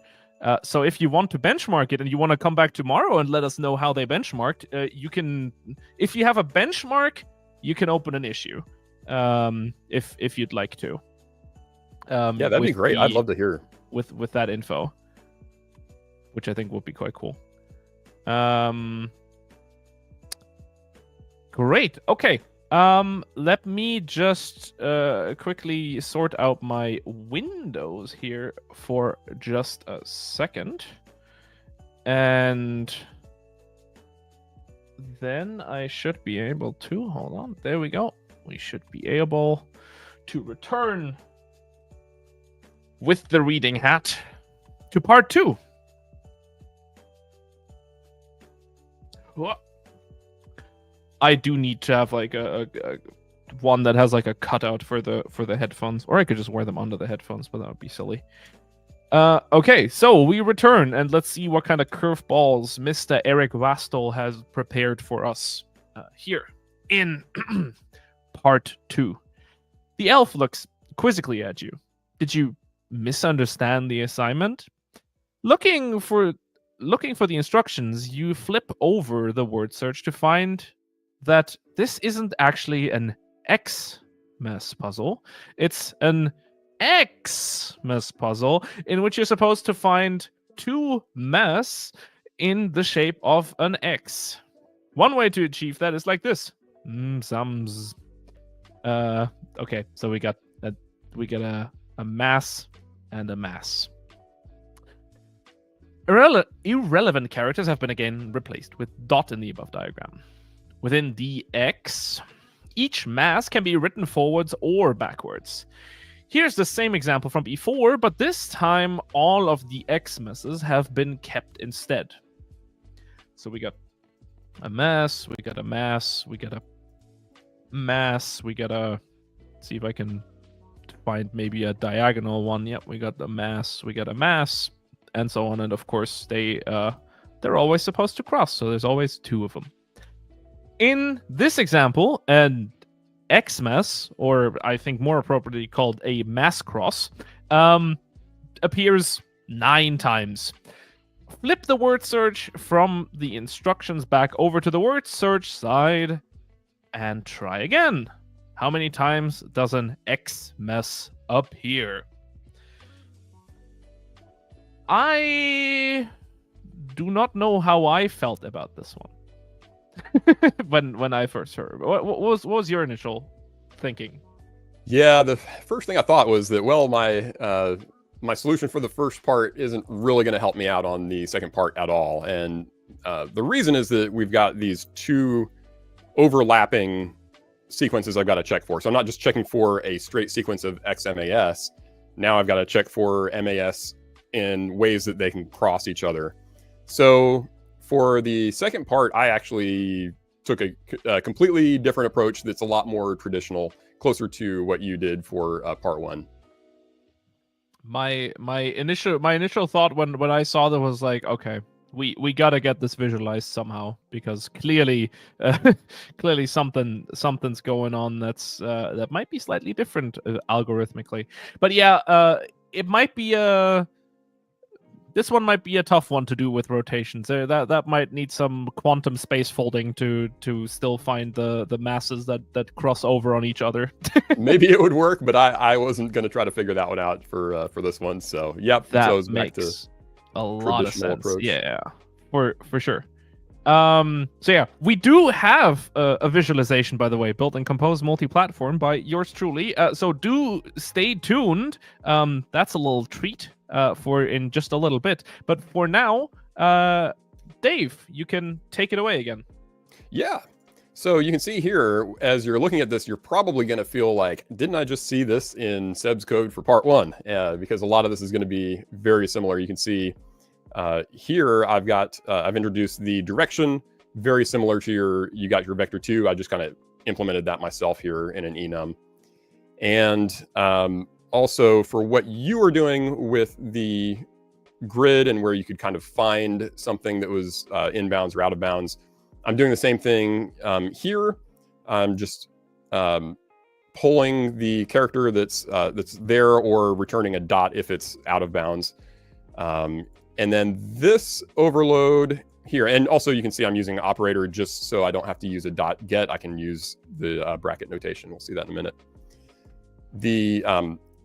So if you want to benchmark it and you want to come back tomorrow and let us know how they benchmarked, you can. If you have a benchmark, you can open an issue, if you'd like to. Yeah, that'd be great. I'd love to hear with that info, which I think would be quite cool. Great. Okay. Let me just quickly sort out my windows here for just a second. And then I should be able to, hold on, there we go. We should be able to return with the reading hat to part 2. I do need to have like a one that has like a cutout for the headphones, or I could just wear them under the headphones, but that would be silly. Okay, so we return and let's see what kind of curveballs Mr. Eric Wastel has prepared for us here in part 2. The elf looks quizzically at you. Did you misunderstand the assignment? Looking for the instructions, you flip over the word search to find that this isn't actually an Xmas puzzle. It's an Xmas puzzle in which you're supposed to find 2 mas in the shape of an X. One way to achieve that is like this. Sums. Okay, so we got a mass and a mass. Irrelevant characters have been again replaced with dot in the above diagram. Within the X, each mass can be written forwards or backwards. Here's the same example from before, but this time all of the X masses have been kept instead. So we got a mass, we got a mass, we got a mass, we got a... see if I can find maybe a diagonal one. Yep, we got the mass, we got a mass, and so on. And of course, they're always supposed to cross, so there's always 2 of them. In this example, an Xmas, or I think more appropriately called a mass cross, appears 9 times. Flip the word search from the instructions back over to the word search side and try again. How many times does an Xmas appear? I do not know how I felt about this one. when I first heard, what was your initial thinking? Yeah, the first thing I thought was that, well, my solution for the first part isn't really going to help me out on the second part at all. And the reason is that we've got these 2 overlapping sequences I've got to check for. So I'm not just checking for a straight sequence of XMAS. Now I've got to check for MAS in ways that they can cross each other. So for the second part, I actually took a completely different approach that's a lot more traditional, closer to what you did for part 1. My initial thought when I saw that was like, okay, we gotta get this visualized somehow, because clearly something's going on that might be slightly different algorithmically. But yeah, it might be this one might be a tough one to do with rotations. That might need some quantum space folding to still find the masses that cross over on each other. Maybe it would work, but I wasn't going to try to figure that one out for this one. So yep, that so makes back to a lot of sense. Approach. Yeah, for sure. So yeah, we do have a visualization, by the way, built in Compose multi-platform by yours truly. So do stay tuned. That's a little treat for in just a little bit. But for now, Dave, you can take it away again. Yeah. So you can see here, as you're looking at this, you're probably going to feel like, didn't I just see this in Seb's code for part 1? Because a lot of this is going to be very similar. You can see here I've introduced the direction, very similar to you got your vector 2. I just kind of implemented that myself here in an enum. And also for what you were doing with the grid and where you could kind of find something that was inbounds or out of bounds, I'm doing the same thing here. I'm just pulling the character that's there, or returning a dot if it's out of bounds. And then this overload here, and also you can see I'm using an operator just so I don't have to use a dot get. I can use the bracket notation. We'll see that in a minute.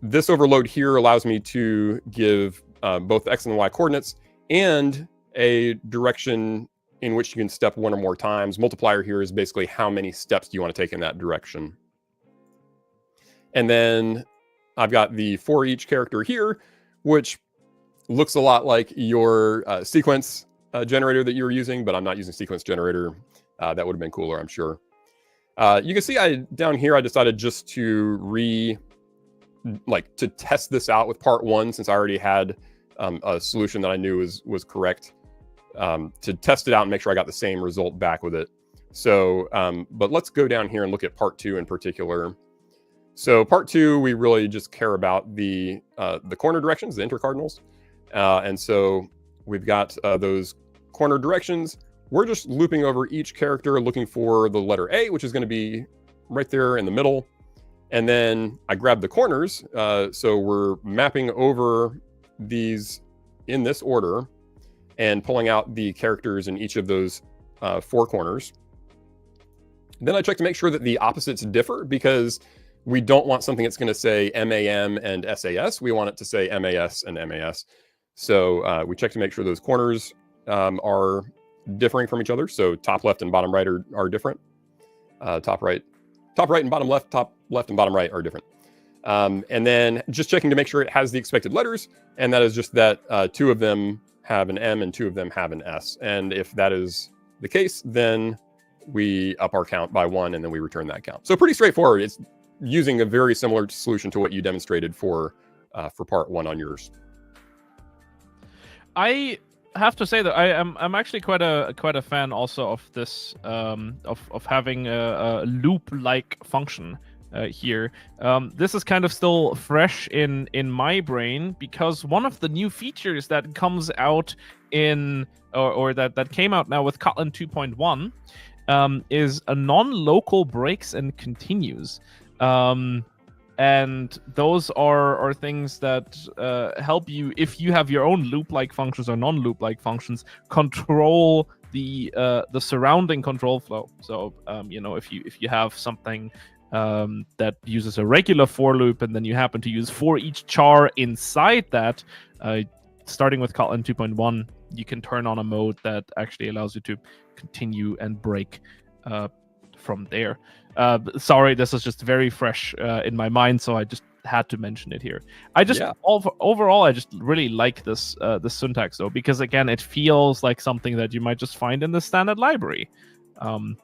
This overload here allows me to give both X and Y coordinates and a direction in which you can step one or more times. Multiplier here is basically how many steps do you want to take in that direction. And then I've got the for each character here, which looks a lot like your sequence generator that you were using, but I'm not using sequence generator. That would have been cooler, I'm sure. You can see down here, I decided just to to test this out with part 1, since I already had a solution that I knew was correct, to test it out and make sure I got the same result back with it. So, but let's go down here and look at part 2 in particular. So part 2, we really just care about the corner directions, the intercardinals. And so we've got those corner directions. We're just looping over each character, looking for the letter A, which is going to be right there in the middle. And then I grab the corners. So we're mapping over these in this order and pulling out the characters in each of those 4 corners. Then I check to make sure that the opposites differ, because we don't want something that's going to say MAM and SAS. We want it to say MAS and MAS. So we check to make sure those corners are differing from each other. So top left and bottom right are different. Top right and bottom left, top left and bottom right are different. And then just checking to make sure it has the expected letters. And that is just that 2 of them have an M and 2 of them have an S. And if that is the case, then we up our count by 1 and then we return that count. So pretty straightforward. It's using a very similar solution to what you demonstrated for part 1 on yours. I have to say that I'm actually quite a fan also of this of having a loop-like function here. This is kind of still fresh in my brain, because one of the new features that comes out that came out now with Kotlin 2.1 is a non-local breaks and continues. And those are things that help you, if you have your own loop-like functions or non-loop-like functions, control the surrounding control flow. So if you have something that uses a regular for loop, and then you happen to use for each char inside that, starting with Kotlin 2.1, you can turn on a mode that actually allows you to continue and break from there. Sorry, this is just very fresh in my mind, so I just had to mention it here. Overall, I just really like this syntax, though, because again, it feels like something that you might just find in the standard library, and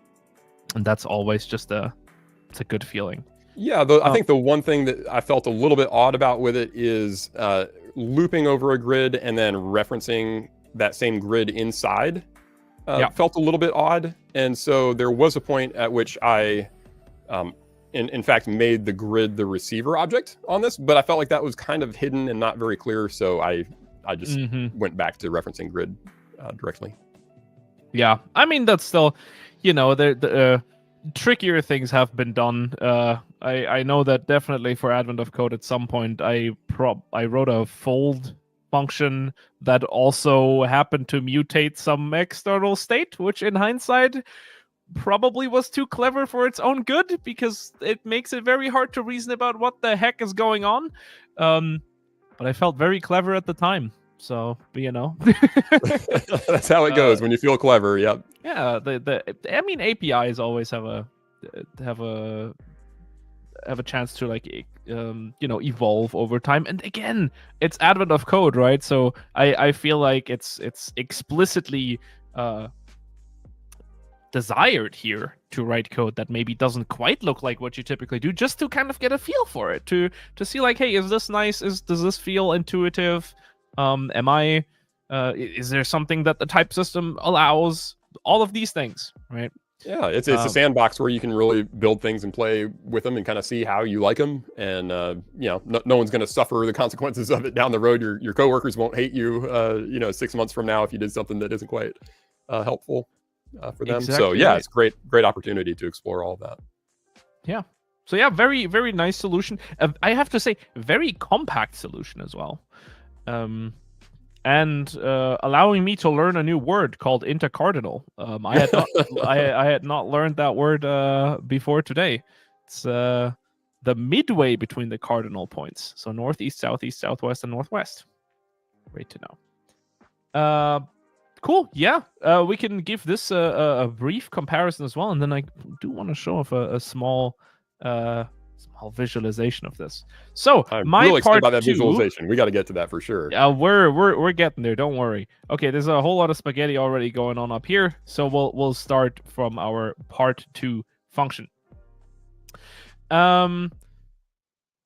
that's always just it's a good feeling. Yeah, I think the one thing that I felt a little bit odd about with it is looping over a grid and then referencing that same grid inside. Felt a little bit odd, and so there was a point at which I in fact made the grid the receiver object on this, but I felt like that was kind of hidden and not very clear, so I just went back to referencing grid directly. Yeah, I mean, that's still, the trickier things have been done. I know that definitely for Advent of Code at some point I wrote a fold function that also happened to mutate some external state, which in hindsight probably was too clever for its own good, because it makes it very hard to reason about what the heck is going on. But I felt very clever at the time, so that's how it goes when you feel clever. Yep. Yeah, APIs always have a chance to evolve over time. And again, it's Advent of Code, right? So I feel like it's explicitly desired here to write code that maybe doesn't quite look like what you typically do, just to kind of get a feel for it, to see like, hey, is this nice? Does this feel intuitive? Is there something that the type system allows? All of these things, right? Yeah, it's a sandbox where you can really build things and play with them and kind of see how you like them. And no one's going to suffer the consequences of it down the road. Your coworkers won't hate you, 6 months from now if you did something that isn't quite helpful for them. Exactly. So yeah, right. It's great opportunity to explore all of that. Yeah. So yeah, very, very nice solution. I have to say, very compact solution as well. And allowing me to learn a new word called intercardinal. I had not learned that word before today. It's the midway between the cardinal points. So northeast, southeast, southwest, and northwest. Great to know. Cool. Yeah. We can give this a brief comparison as well, and then I do want to show off a small visualization of this. So I'm my really excited part about that 2, visualization. We got to get to that for sure. we're getting there. Don't worry. Okay, there's a whole lot of spaghetti already going on up here, so we'll start from our part 2 function.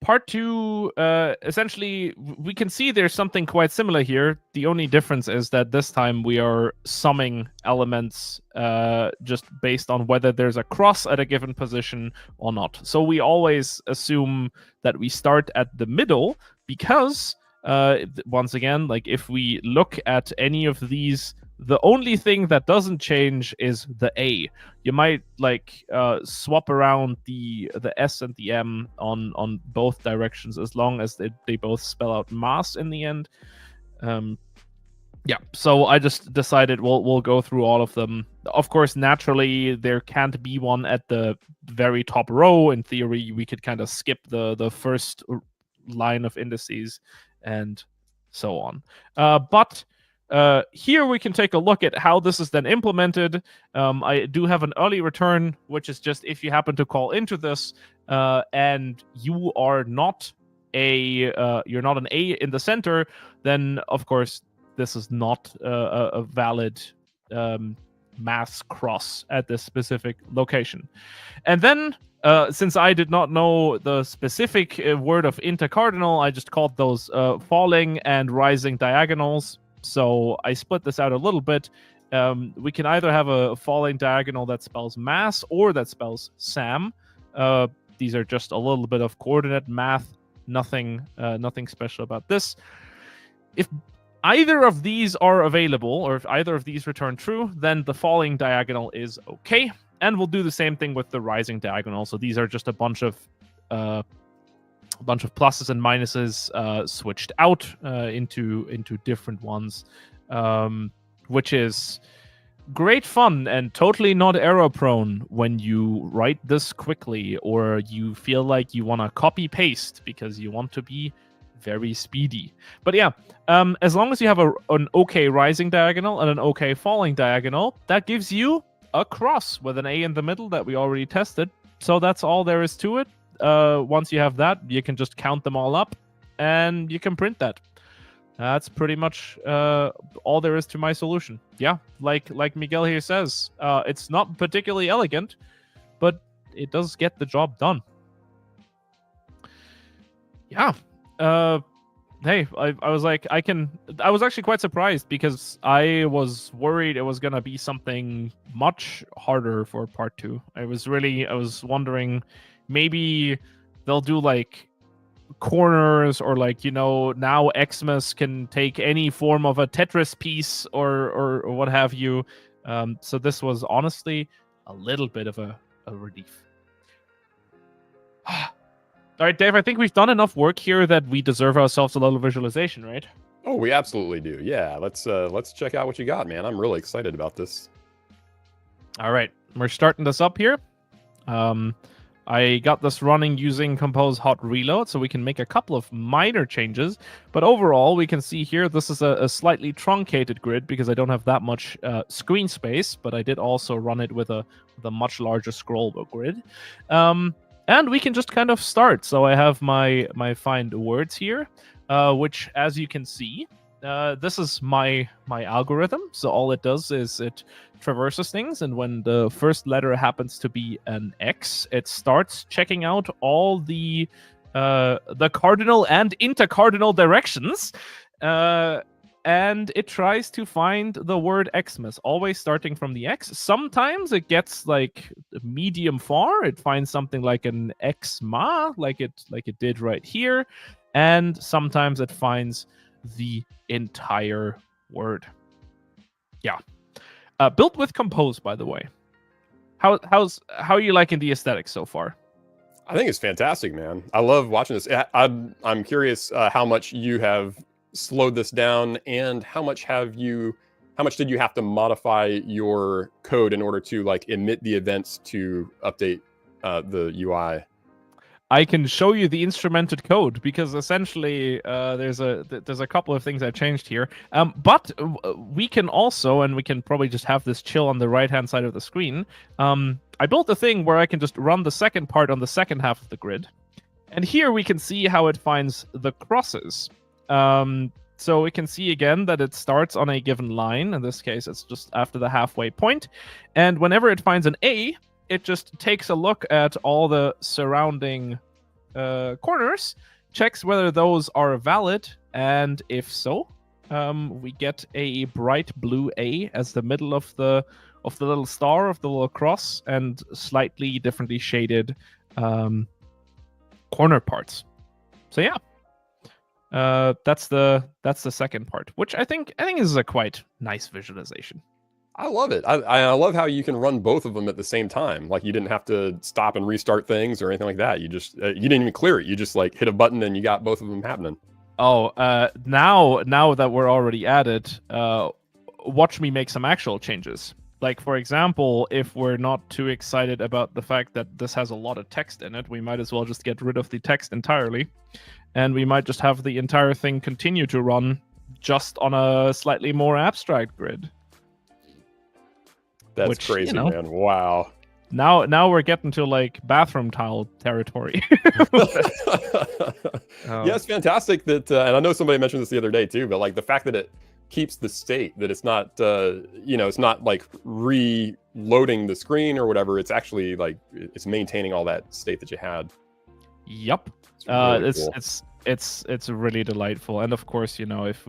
Part 2, essentially, we can see there's something quite similar here. The only difference is that this time we are summing elements just based on whether there's a cross at a given position or not. So we always assume that we start at the middle because, once again, like if we look at any of these, the only thing that doesn't change is the A. You might like swap around the S and the M on both directions as long as they both spell out mass in the end. Yeah, so I just decided we'll go through all of them. Of course, naturally, there can't be one at the very top row. In theory, we could kind of skip the first line of indices and so on. But here we can take a look at how this is then implemented. I do have an early return, which is just if you happen to call into this and you are not you're not an A in the center, then of course this is not a valid mass cross at this specific location. And then since I did not know the specific word of intercardinal, I just called those falling and rising diagonals. So I split this out a little bit. We can either have a falling diagonal that spells mass or that spells SAM. These are just a little bit of coordinate math. Nothing special about this. If either of these are available, or if either of these return true, then the falling diagonal is okay. And we'll do the same thing with the rising diagonal. So these are just a bunch of pluses and minuses switched out into different ones, which is great fun and totally not error prone when you write this quickly or you feel like you want to copy paste because you want to be very speedy. But yeah, as long as you have an okay rising diagonal and an okay falling diagonal, that gives you a cross with an A in the middle that we already tested. So that's all there is to it. Once you have that, you can just count them all up and you can print that. That's pretty much all there is to my solution. Yeah, like Miguel here says, it's not particularly elegant, but it does get the job done. Yeah. Hey, I was like, I was actually quite surprised because I was worried it was gonna be something much harder for part 2. I was wondering maybe they'll do like corners or like, now Xmas can take any form of a Tetris piece or what have you. So this was honestly a little bit of a relief. All right, Dave, I think we've done enough work here that we deserve ourselves a little visualization, right? Oh, we absolutely do. Yeah, let's check out what you got, man. I'm really excited about this. All right, we're starting this up here. I got this running using compose hot reload, so we can make a couple of minor changes. But overall, we can see here, this is a slightly truncated grid because I don't have that much screen space, but I did also run it with a much larger scroll grid. And we can just kind of start. So I have my find words here, which, as you can see, this is my algorithm. So all it does is it traverses things, and when the first letter happens to be an X, it starts checking out all the cardinal and intercardinal directions, and it tries to find the word Xmas, always starting from the X. Sometimes it gets like medium far. It finds something like an Xma, like it did right here, and sometimes it finds the entire word. Yeah. Built with Compose, by the way. How are you liking the aesthetics so far? I think it's fantastic, man. I love watching this. I'm curious how much you have slowed this down, and how much did you have to modify your code in order to like emit the events to update the UI? I can show you the instrumented code because essentially there's a couple of things I changed here. But we can also, and we can probably just have this chill on the right-hand side of the screen. I built a thing where I can just run the second part on the second half of the grid. And here we can see how it finds the crosses. So we can see again that it starts on a given line. In this case, it's just after the halfway point. And whenever it finds an A, it just takes a look at all the surrounding corners, checks whether those are valid, and if so, we get a bright blue A as the middle of the little star, of the little cross, and slightly differently shaded corner parts. So yeah, that's the second part, which I think is a quite nice visualization. I love it. I love how you can run both of them at the same time. Like you didn't have to stop and restart things or anything like that. You just you didn't even clear it. You just like hit a button and you got both of them happening. Oh, now that we're already at it, watch me make some actual changes. Like, for example, if we're not too excited about the fact that this has a lot of text in it, we might as well just get rid of the text entirely. And we might just have the entire thing continue to run just on a slightly more abstract grid. That's crazy, man. Wow. Now we're getting to like bathroom towel territory. Yeah, it's fantastic that, and I know somebody mentioned this the other day too, but like the fact that it keeps the state, that it's not, it's not like reloading the screen or whatever. It's actually like it's maintaining all that state that you had. Yep. It's really cool. It's really delightful, and of course, if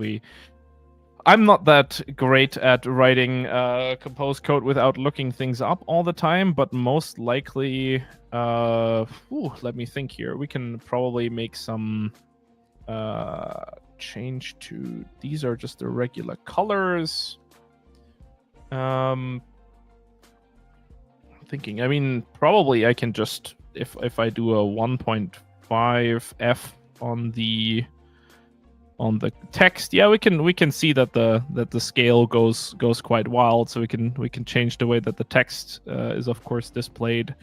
I'm not that great at writing compose code without looking things up all the time, but most likely, let me think here. We can probably make some change to, these are just the regular colors. Thinking, I mean, probably I can just, if I do a 1.5 F on the text, yeah, we can see that the scale goes quite wild, so we can change the way that the text is of course displayed.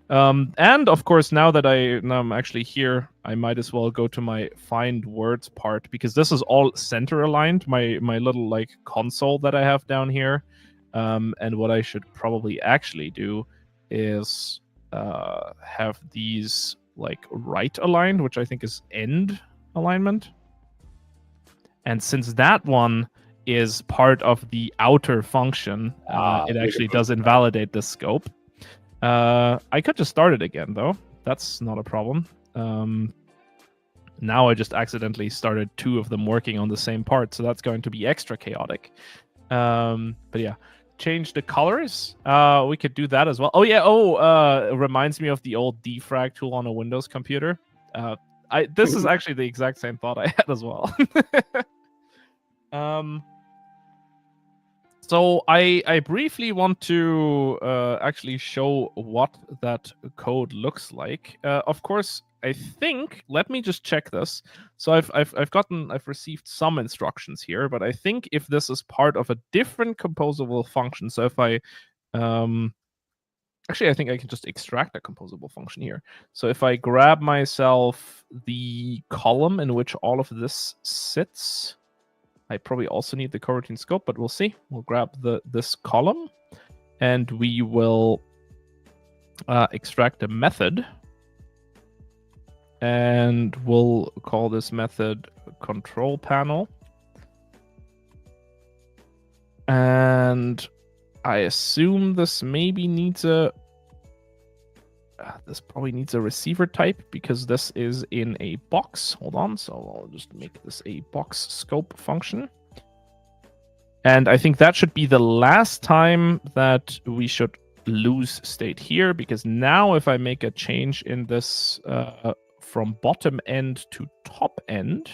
And of course, now I'm actually here, I might as well go to my find words part, because this is all center aligned, my little like console that I have down here. And what I should probably actually do is have these like right aligned, which I think is end alignment. And since that one is part of the outer function, it actually does invalidate the scope. I could just start it again, though. That's not a problem. Now I just accidentally started two of them working on the same part, so that's going to be extra chaotic. But yeah, change the colors. We could do that as well. Oh yeah. It reminds me of the old defrag tool on a Windows computer. This is actually the exact same thought I had as well. So I briefly want to actually show what that code looks like. Of course, I think, let me just check this. So I've received some instructions here, but I think if this is part of a different composable function, so if I actually, I think I can just extract a composable function here. So if I grab myself the column in which all of this sits, I probably also need the coroutine scope, but we'll see. We'll grab this column, and we will extract a method, and we'll call this method control panel. And I assume this maybe needs this probably needs a receiver type, because this is in a box. Hold on, so I'll just make this a box scope function. And I think that should be the last time that we should lose state here, because now if I make a change in this from bottom end to top end,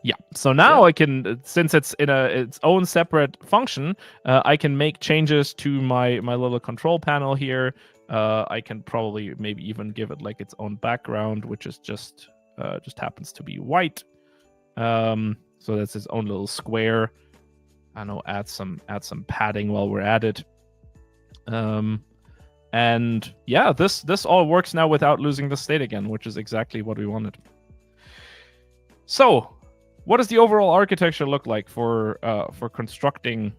yeah. So now I can, since it's in its own separate function, I can make changes to my little control panel here. I can probably maybe even give it like its own background, which is just happens to be white. So that's its own little square. I know, add some padding while we're at it. And yeah, this all works now without losing the state again, which is exactly what we wanted. So, what does the overall architecture look like for constructing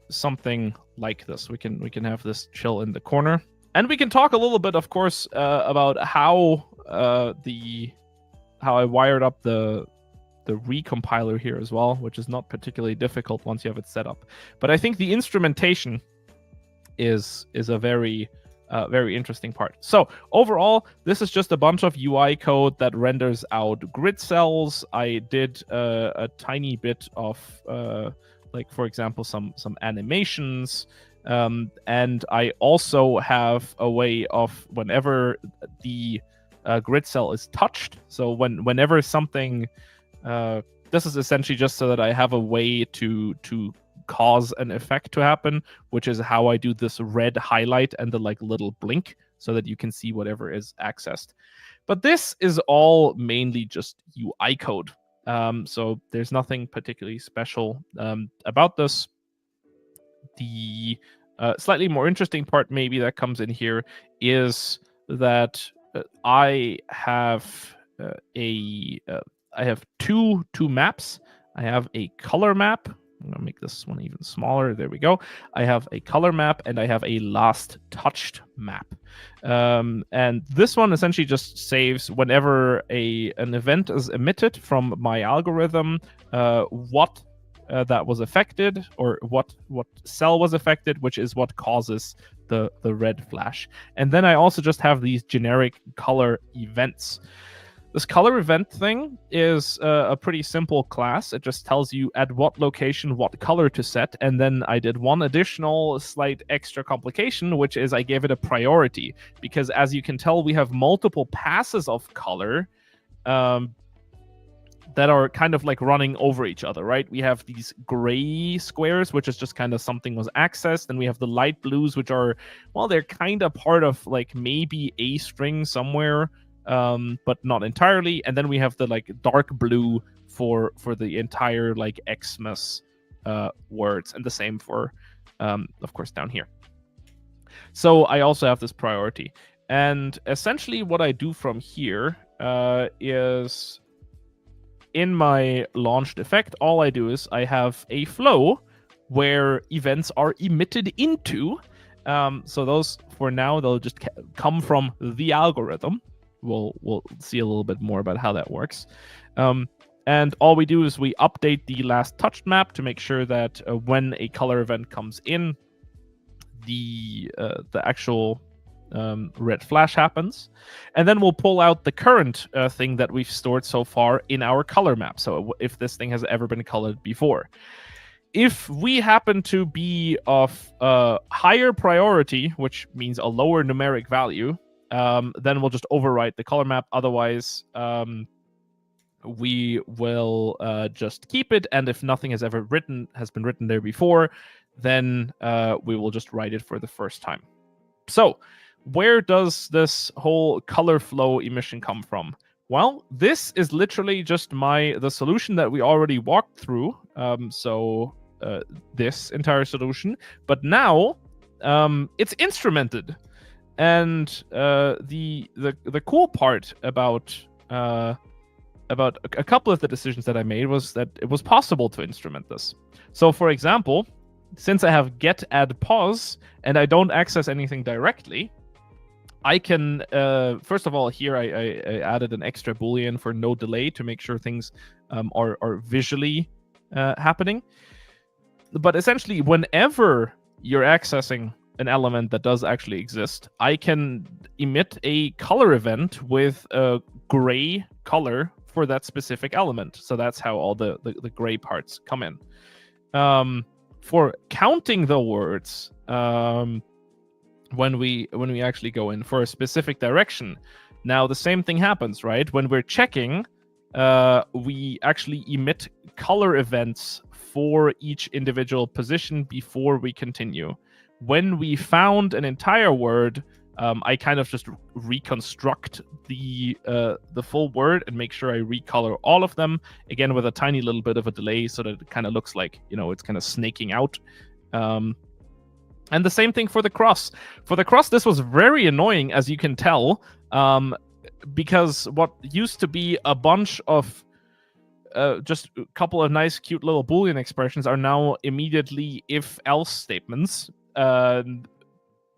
something like this? We can have this chill in the corner, and we can talk a little bit, of course, about how I wired up the recompiler here as well, which is not particularly difficult once you have it set up. But I think the instrumentation is a very interesting part. So overall, this is just a bunch of UI code that renders out grid cells. I did a tiny bit of like, for example, some animations, and I also have a way of whenever the grid cell is touched. So whenever something this is essentially just so that I have a way to cause an effect to happen, which is how I do this red highlight and the like little blink so that you can see whatever is accessed. But this is all mainly just UI code. So there's nothing particularly special about this. The slightly more interesting part maybe that comes in here is that I have I have two maps. I have a color map. I'm going to make this one even smaller. There we go. I have a color map and I have a last touched map. And this one essentially just saves whenever an event is emitted from my algorithm, what that was affected, or what cell was affected, which is what causes the red flash. And then I also just have these generic color events. This color event thing is a pretty simple class. It just tells you at what location what color to set. And then I did one additional slight extra complication, which is I gave it a priority. Because as you can tell, we have multiple passes of color that are kind of like running over each other, right? We have these gray squares, which is just kind of something was accessed. And we have the light blues, which are, well, they're kind of part of like maybe a string somewhere, but not entirely. And then we have the like dark blue for the entire like Xmas words, and the same for of course down here. So I also have this priority, and essentially what I do from here is in my launched effect, all I do is I have a flow where events are emitted into. So those for now they'll just come from the algorithm. We'll see a little bit more about how that works. And all we do is we update the last touched map to make sure that when a color event comes in, the actual red flash happens. And then we'll pull out the current thing that we've stored so far in our color map. So if this thing has ever been colored before. If we happen to be of higher priority, which means a lower numeric value, then we'll just overwrite the color map. Otherwise, we will just keep it. And if nothing has been written there before, then we will just write it for the first time. So where does this whole color flow emission come from? Well, this is literally just the solution that we already walked through. This entire solution, but now it's instrumented. And the cool part about a couple of the decisions that I made was that it was possible to instrument this. So, for example, since I have get add pause and I don't access anything directly, I can first of all here I added an extra boolean for no delay to make sure things are visually happening. But essentially, whenever you're accessing an element that does actually exist, I can emit a color event with a gray color for that specific element. So that's how all the gray parts come in. For counting the words, when we actually go in for a specific direction, now the same thing happens, right? When we're checking, we actually emit color events for each individual position before we continue. When we found an entire word, I kind of just reconstruct the full word and make sure I recolor all of them, again with a tiny little bit of a delay so that it kind of looks like, it's kind of snaking out. And the same thing for the cross. For the cross, this was very annoying, as you can tell, because what used to be a bunch of just a couple of nice, cute little Boolean expressions are now immediately if-else statements,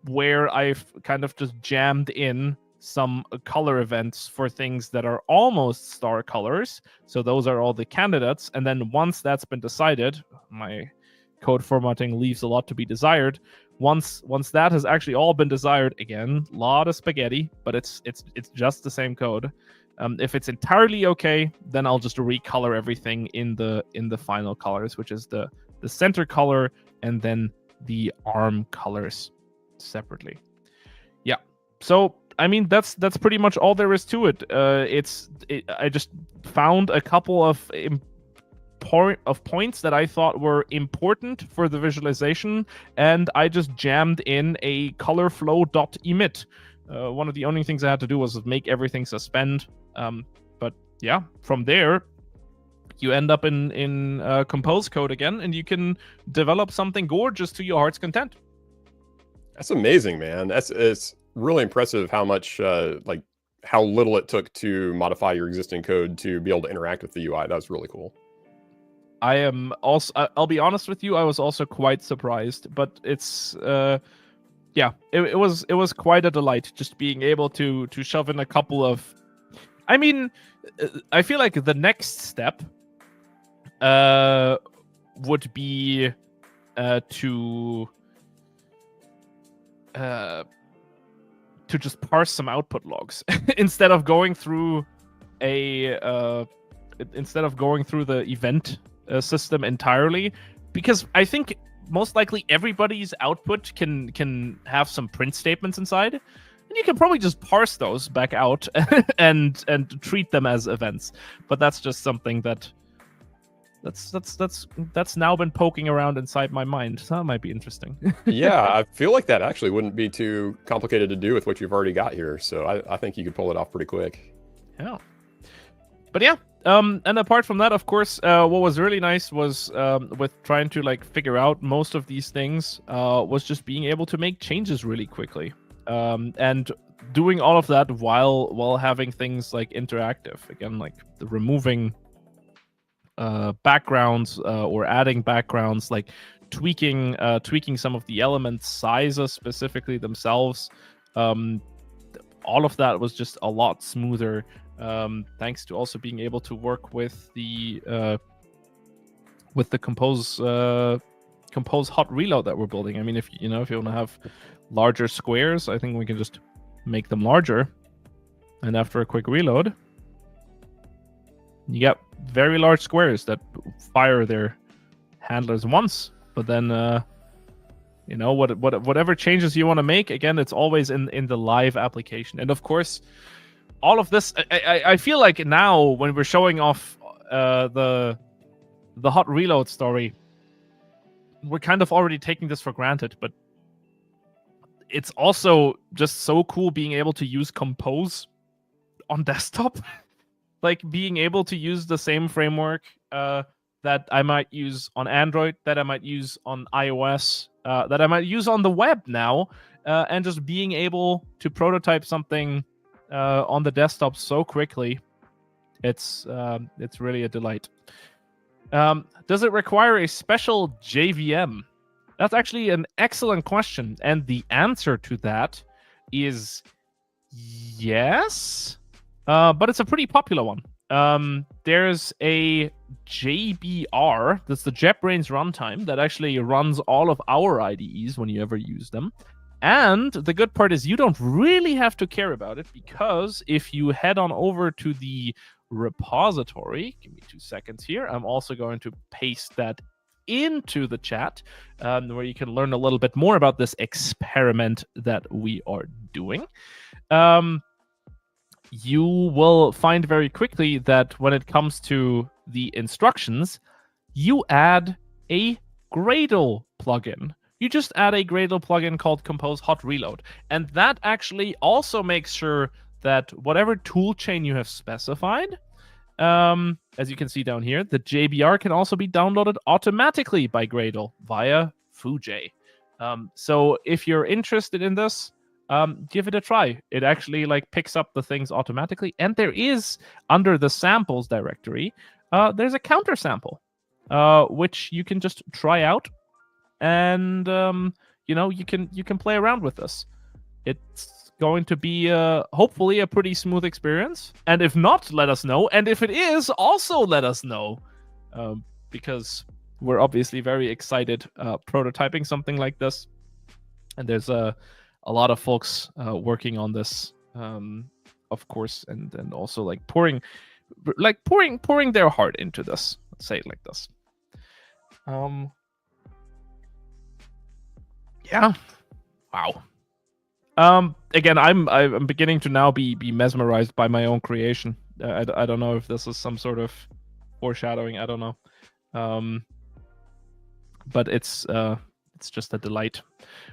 where I've kind of just jammed in some color events for things that are almost star colors. So those are all the candidates. And then once that's been decided, my code formatting leaves a lot to be desired. Once that has actually all been desired, again, a lot of spaghetti, but it's just the same code. If it's entirely okay, then I'll just recolor everything in the final colors, which is the center color and then the arm colors separately. Yeah. So I mean that's pretty much all there is to it. I just found a couple of points that I thought were important for the visualization, and I just jammed in a color flow dot emit. One of the only things I had to do was make everything suspend. But yeah, from there you end up in compose code again, and you can develop something gorgeous to your heart's content. That's amazing, man. It's really impressive how much how little it took to modify your existing code to be able to interact with the UI. That was really cool. I am also, I'll be honest with you, I was also quite surprised, but it's yeah, it was quite a delight just being able to shove in a couple of, I mean, I feel like the next step would be to just parse some output logs instead of going through the event system entirely, because I think most likely everybody's output can have some print statements inside, and you can probably just parse those back out and treat them as events. But that's just something that's now been poking around inside my mind. So that might be interesting. Yeah, I feel like that actually wouldn't be too complicated to do with what you've already got here. So I think you could pull it off pretty quick. Yeah. But yeah, and apart from that, of course, what was really nice was with trying to figure out most of these things was just being able to make changes really quickly, and doing all of that while having things interactive. Again, the removing backgrounds or adding backgrounds, tweaking some of the element sizes specifically themselves. All of that was just a lot smoother. Thanks to also being able to work with the compose hot reload that we're building. I mean, if you want to have larger squares, I think we can just make them larger, and after a quick reload, you get very large squares that fire their handlers once. But then, whatever changes you want to make, again, it's always in the live application. And of course, all of this, I feel like now when we're showing off the hot reload story, we're kind of already taking this for granted, but it's also just so cool being able to use Compose on desktop. Being able to use the same framework that I might use on Android, that I might use on iOS, that I might use on the web now, and just being able to prototype something on the desktop so quickly, it's really a delight. Does it require a special JVM? That's actually an excellent question, and the answer to that is yes, but it's a pretty popular one. There's a JBR, that's the JetBrains runtime, that actually runs all of our IDEs when you ever use them. And the good part is you don't really have to care about it, because if you head on over to the repository, give me 2 seconds here, I'm also going to paste that into the chat, where you can learn a little bit more about this experiment that we are doing. You will find very quickly that when it comes to the instructions, you add a Gradle plugin. you just add a Gradle plugin called Compose Hot Reload. And that actually also makes sure that whatever toolchain you have specified, as you can see down here, the JBR can also be downloaded automatically by Gradle via Fuji. So if you're interested in this, give it a try. It actually like picks up the things automatically. And there is, under the samples directory, there's a counter sample, which you can just try out. And, you can play around with this. It's going to be hopefully a pretty smooth experience. And if not, let us know. And if it is, also let us know. Because we're obviously very excited prototyping something like this. And there's a lot of folks working on this, of course, and also like pouring their heart into this. Let's say it like this. Yeah. Wow. Again, I'm beginning to now be mesmerized by my own creation. I don't know if this is some sort of foreshadowing. I don't know. But it's just a delight.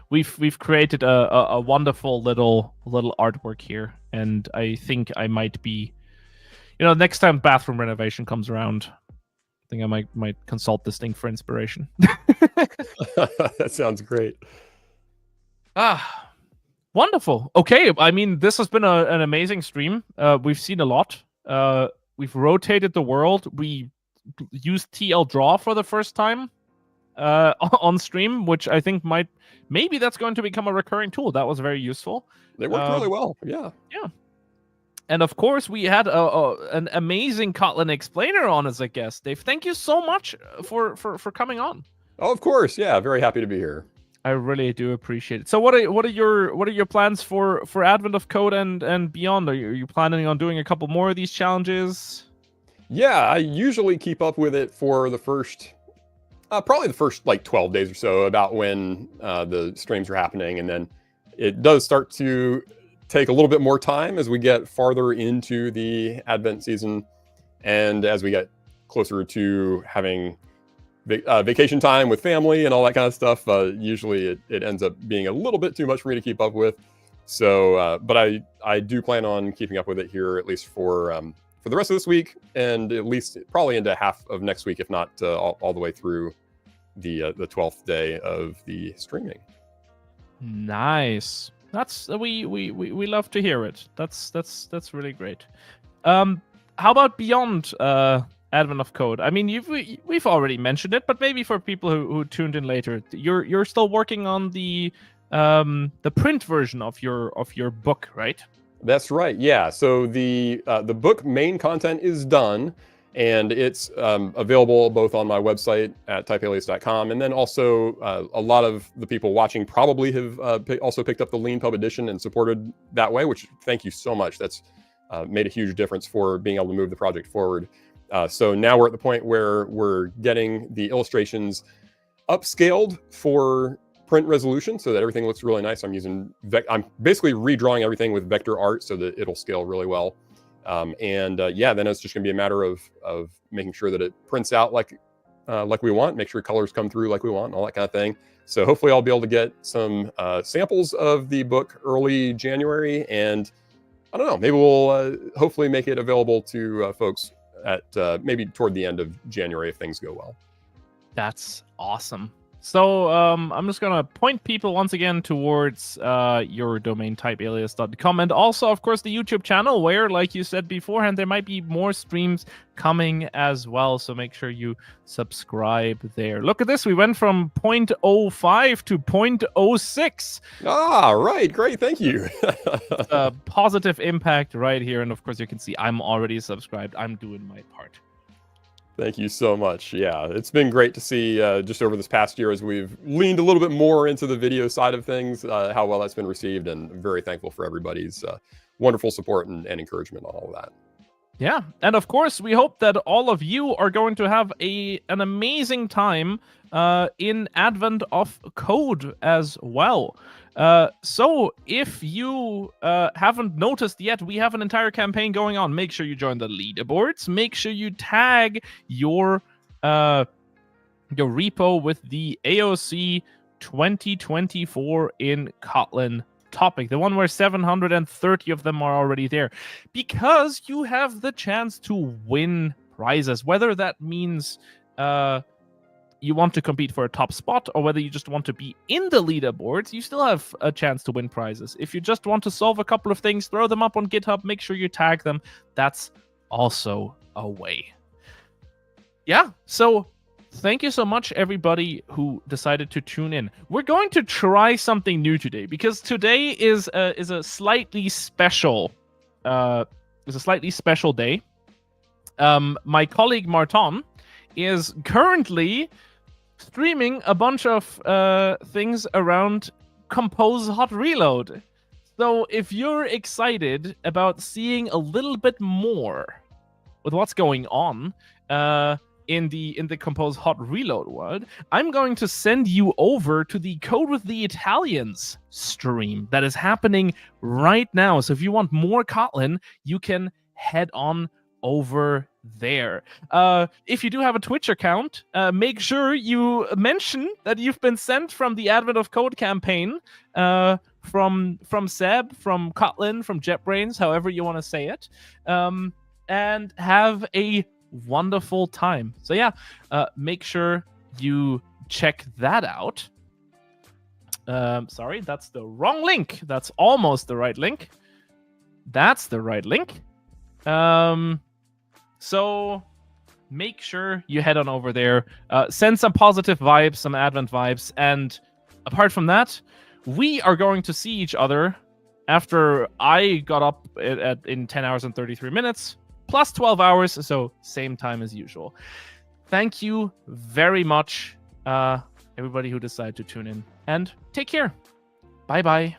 We've created a wonderful little artwork here, and I think I might be, next time bathroom renovation comes around, I think I might consult this thing for inspiration. That sounds great. Wonderful. Okay, I mean, this has been an amazing stream. We've seen a lot. We've rotated the world. We used TL Draw for the first time on stream, which I think maybe that's going to become a recurring tool. That was very useful. They worked really well. Yeah. And of course, we had an amazing Kotlin explainer on as a guest. Dave, thank you so much for coming on. Oh, of course. Yeah, very happy to be here. I really do appreciate it. So, what are your plans for Advent of Code and beyond? Are you planning on doing a couple more of these challenges? Yeah, I usually keep up with it for the first, probably the first like 12 days or so, about when the streams are happening, and then it does start to take a little bit more time as we get farther into the Advent season, and as we get closer to having vacation time with family and all that kind of stuff. Usually it ends up being a little bit too much for me to keep up with. So, but I do plan on keeping up with it here, at least for the rest of this week, and at least probably into half of next week, if not all the way through the 12th day of the streaming. Nice. That's we love to hear it. That's really great. How about beyond Advent of Code? I mean, we've already mentioned it, but maybe for people who tuned in later, you're still working on the print version of your book, right? That's right. Yeah. So the book main content is done, and it's available both on my website at typealias.com, and then also a lot of the people watching probably have also picked up the Lean Pub edition and supported that way, which thank you so much. That's made a huge difference for being able to move the project forward. So now we're at the point where we're getting the illustrations upscaled for print resolution so that everything looks really nice. I'm basically redrawing everything with vector art so that it'll scale really well. Yeah, then it's just gonna be a matter of making sure that it prints out like we want, make sure colors come through like we want, and all that kind of thing. So hopefully I'll be able to get some samples of the book early January, and I don't know, maybe we'll hopefully make it available to folks at maybe toward the end of January if things go well. That's awesome. So I'm just going to point people once again towards your domain typealias.com, and also, of course, the YouTube channel where, like you said beforehand, there might be more streams coming as well. So make sure you subscribe there. Look at this. We went from 0.05 to 0.06. Ah, right. Great. Thank you. A positive impact right here. And of course, you can see I'm already subscribed. I'm doing my part. Thank you so much. Yeah, it's been great to see just over this past year as we've leaned a little bit more into the video side of things, how well that's been received, and I'm very thankful for everybody's wonderful support and encouragement on all of that. Yeah, and of course, we hope that all of you are going to have an amazing time in Advent of Code as well. So if you haven't noticed yet, we have an entire campaign going on. Make sure you join the leaderboards. Make sure you tag your repo with the AOC 2024 in Kotlin topic, the one where 730 of them are already there, because you have the chance to win prizes, whether that means you want to compete for a top spot, or whether you just want to be in the leaderboards. You still have a chance to win prizes. If you just want to solve a couple of things, throw them up on GitHub, make sure you tag them. That's also a way. Yeah, so thank you so much, everybody who decided to tune in. We're going to try something new today, because today is a slightly special day. My colleague Martin is currently streaming a bunch of things around Compose Hot Reload. So if you're excited about seeing a little bit more with what's going on in the Compose Hot Reload world, I'm going to send you over to the Code with the Italians stream that is happening right now. So if you want more Kotlin, you can head on over there. If you do have a Twitch account, make sure you mention that you've been sent from the Advent of Code campaign, from Seb, from Kotlin, from JetBrains, however you want to say it, and have a wonderful time. So yeah, make sure you check that out. Sorry, that's the wrong link. That's almost the right link. That's the right link. So make sure you head on over there, send some positive vibes, some Advent vibes, and apart from that, we are going to see each other after I got up in 10 hours and 33 minutes, plus 12 hours, so same time as usual. Thank you very much, everybody who decided to tune in, and take care. Bye-bye.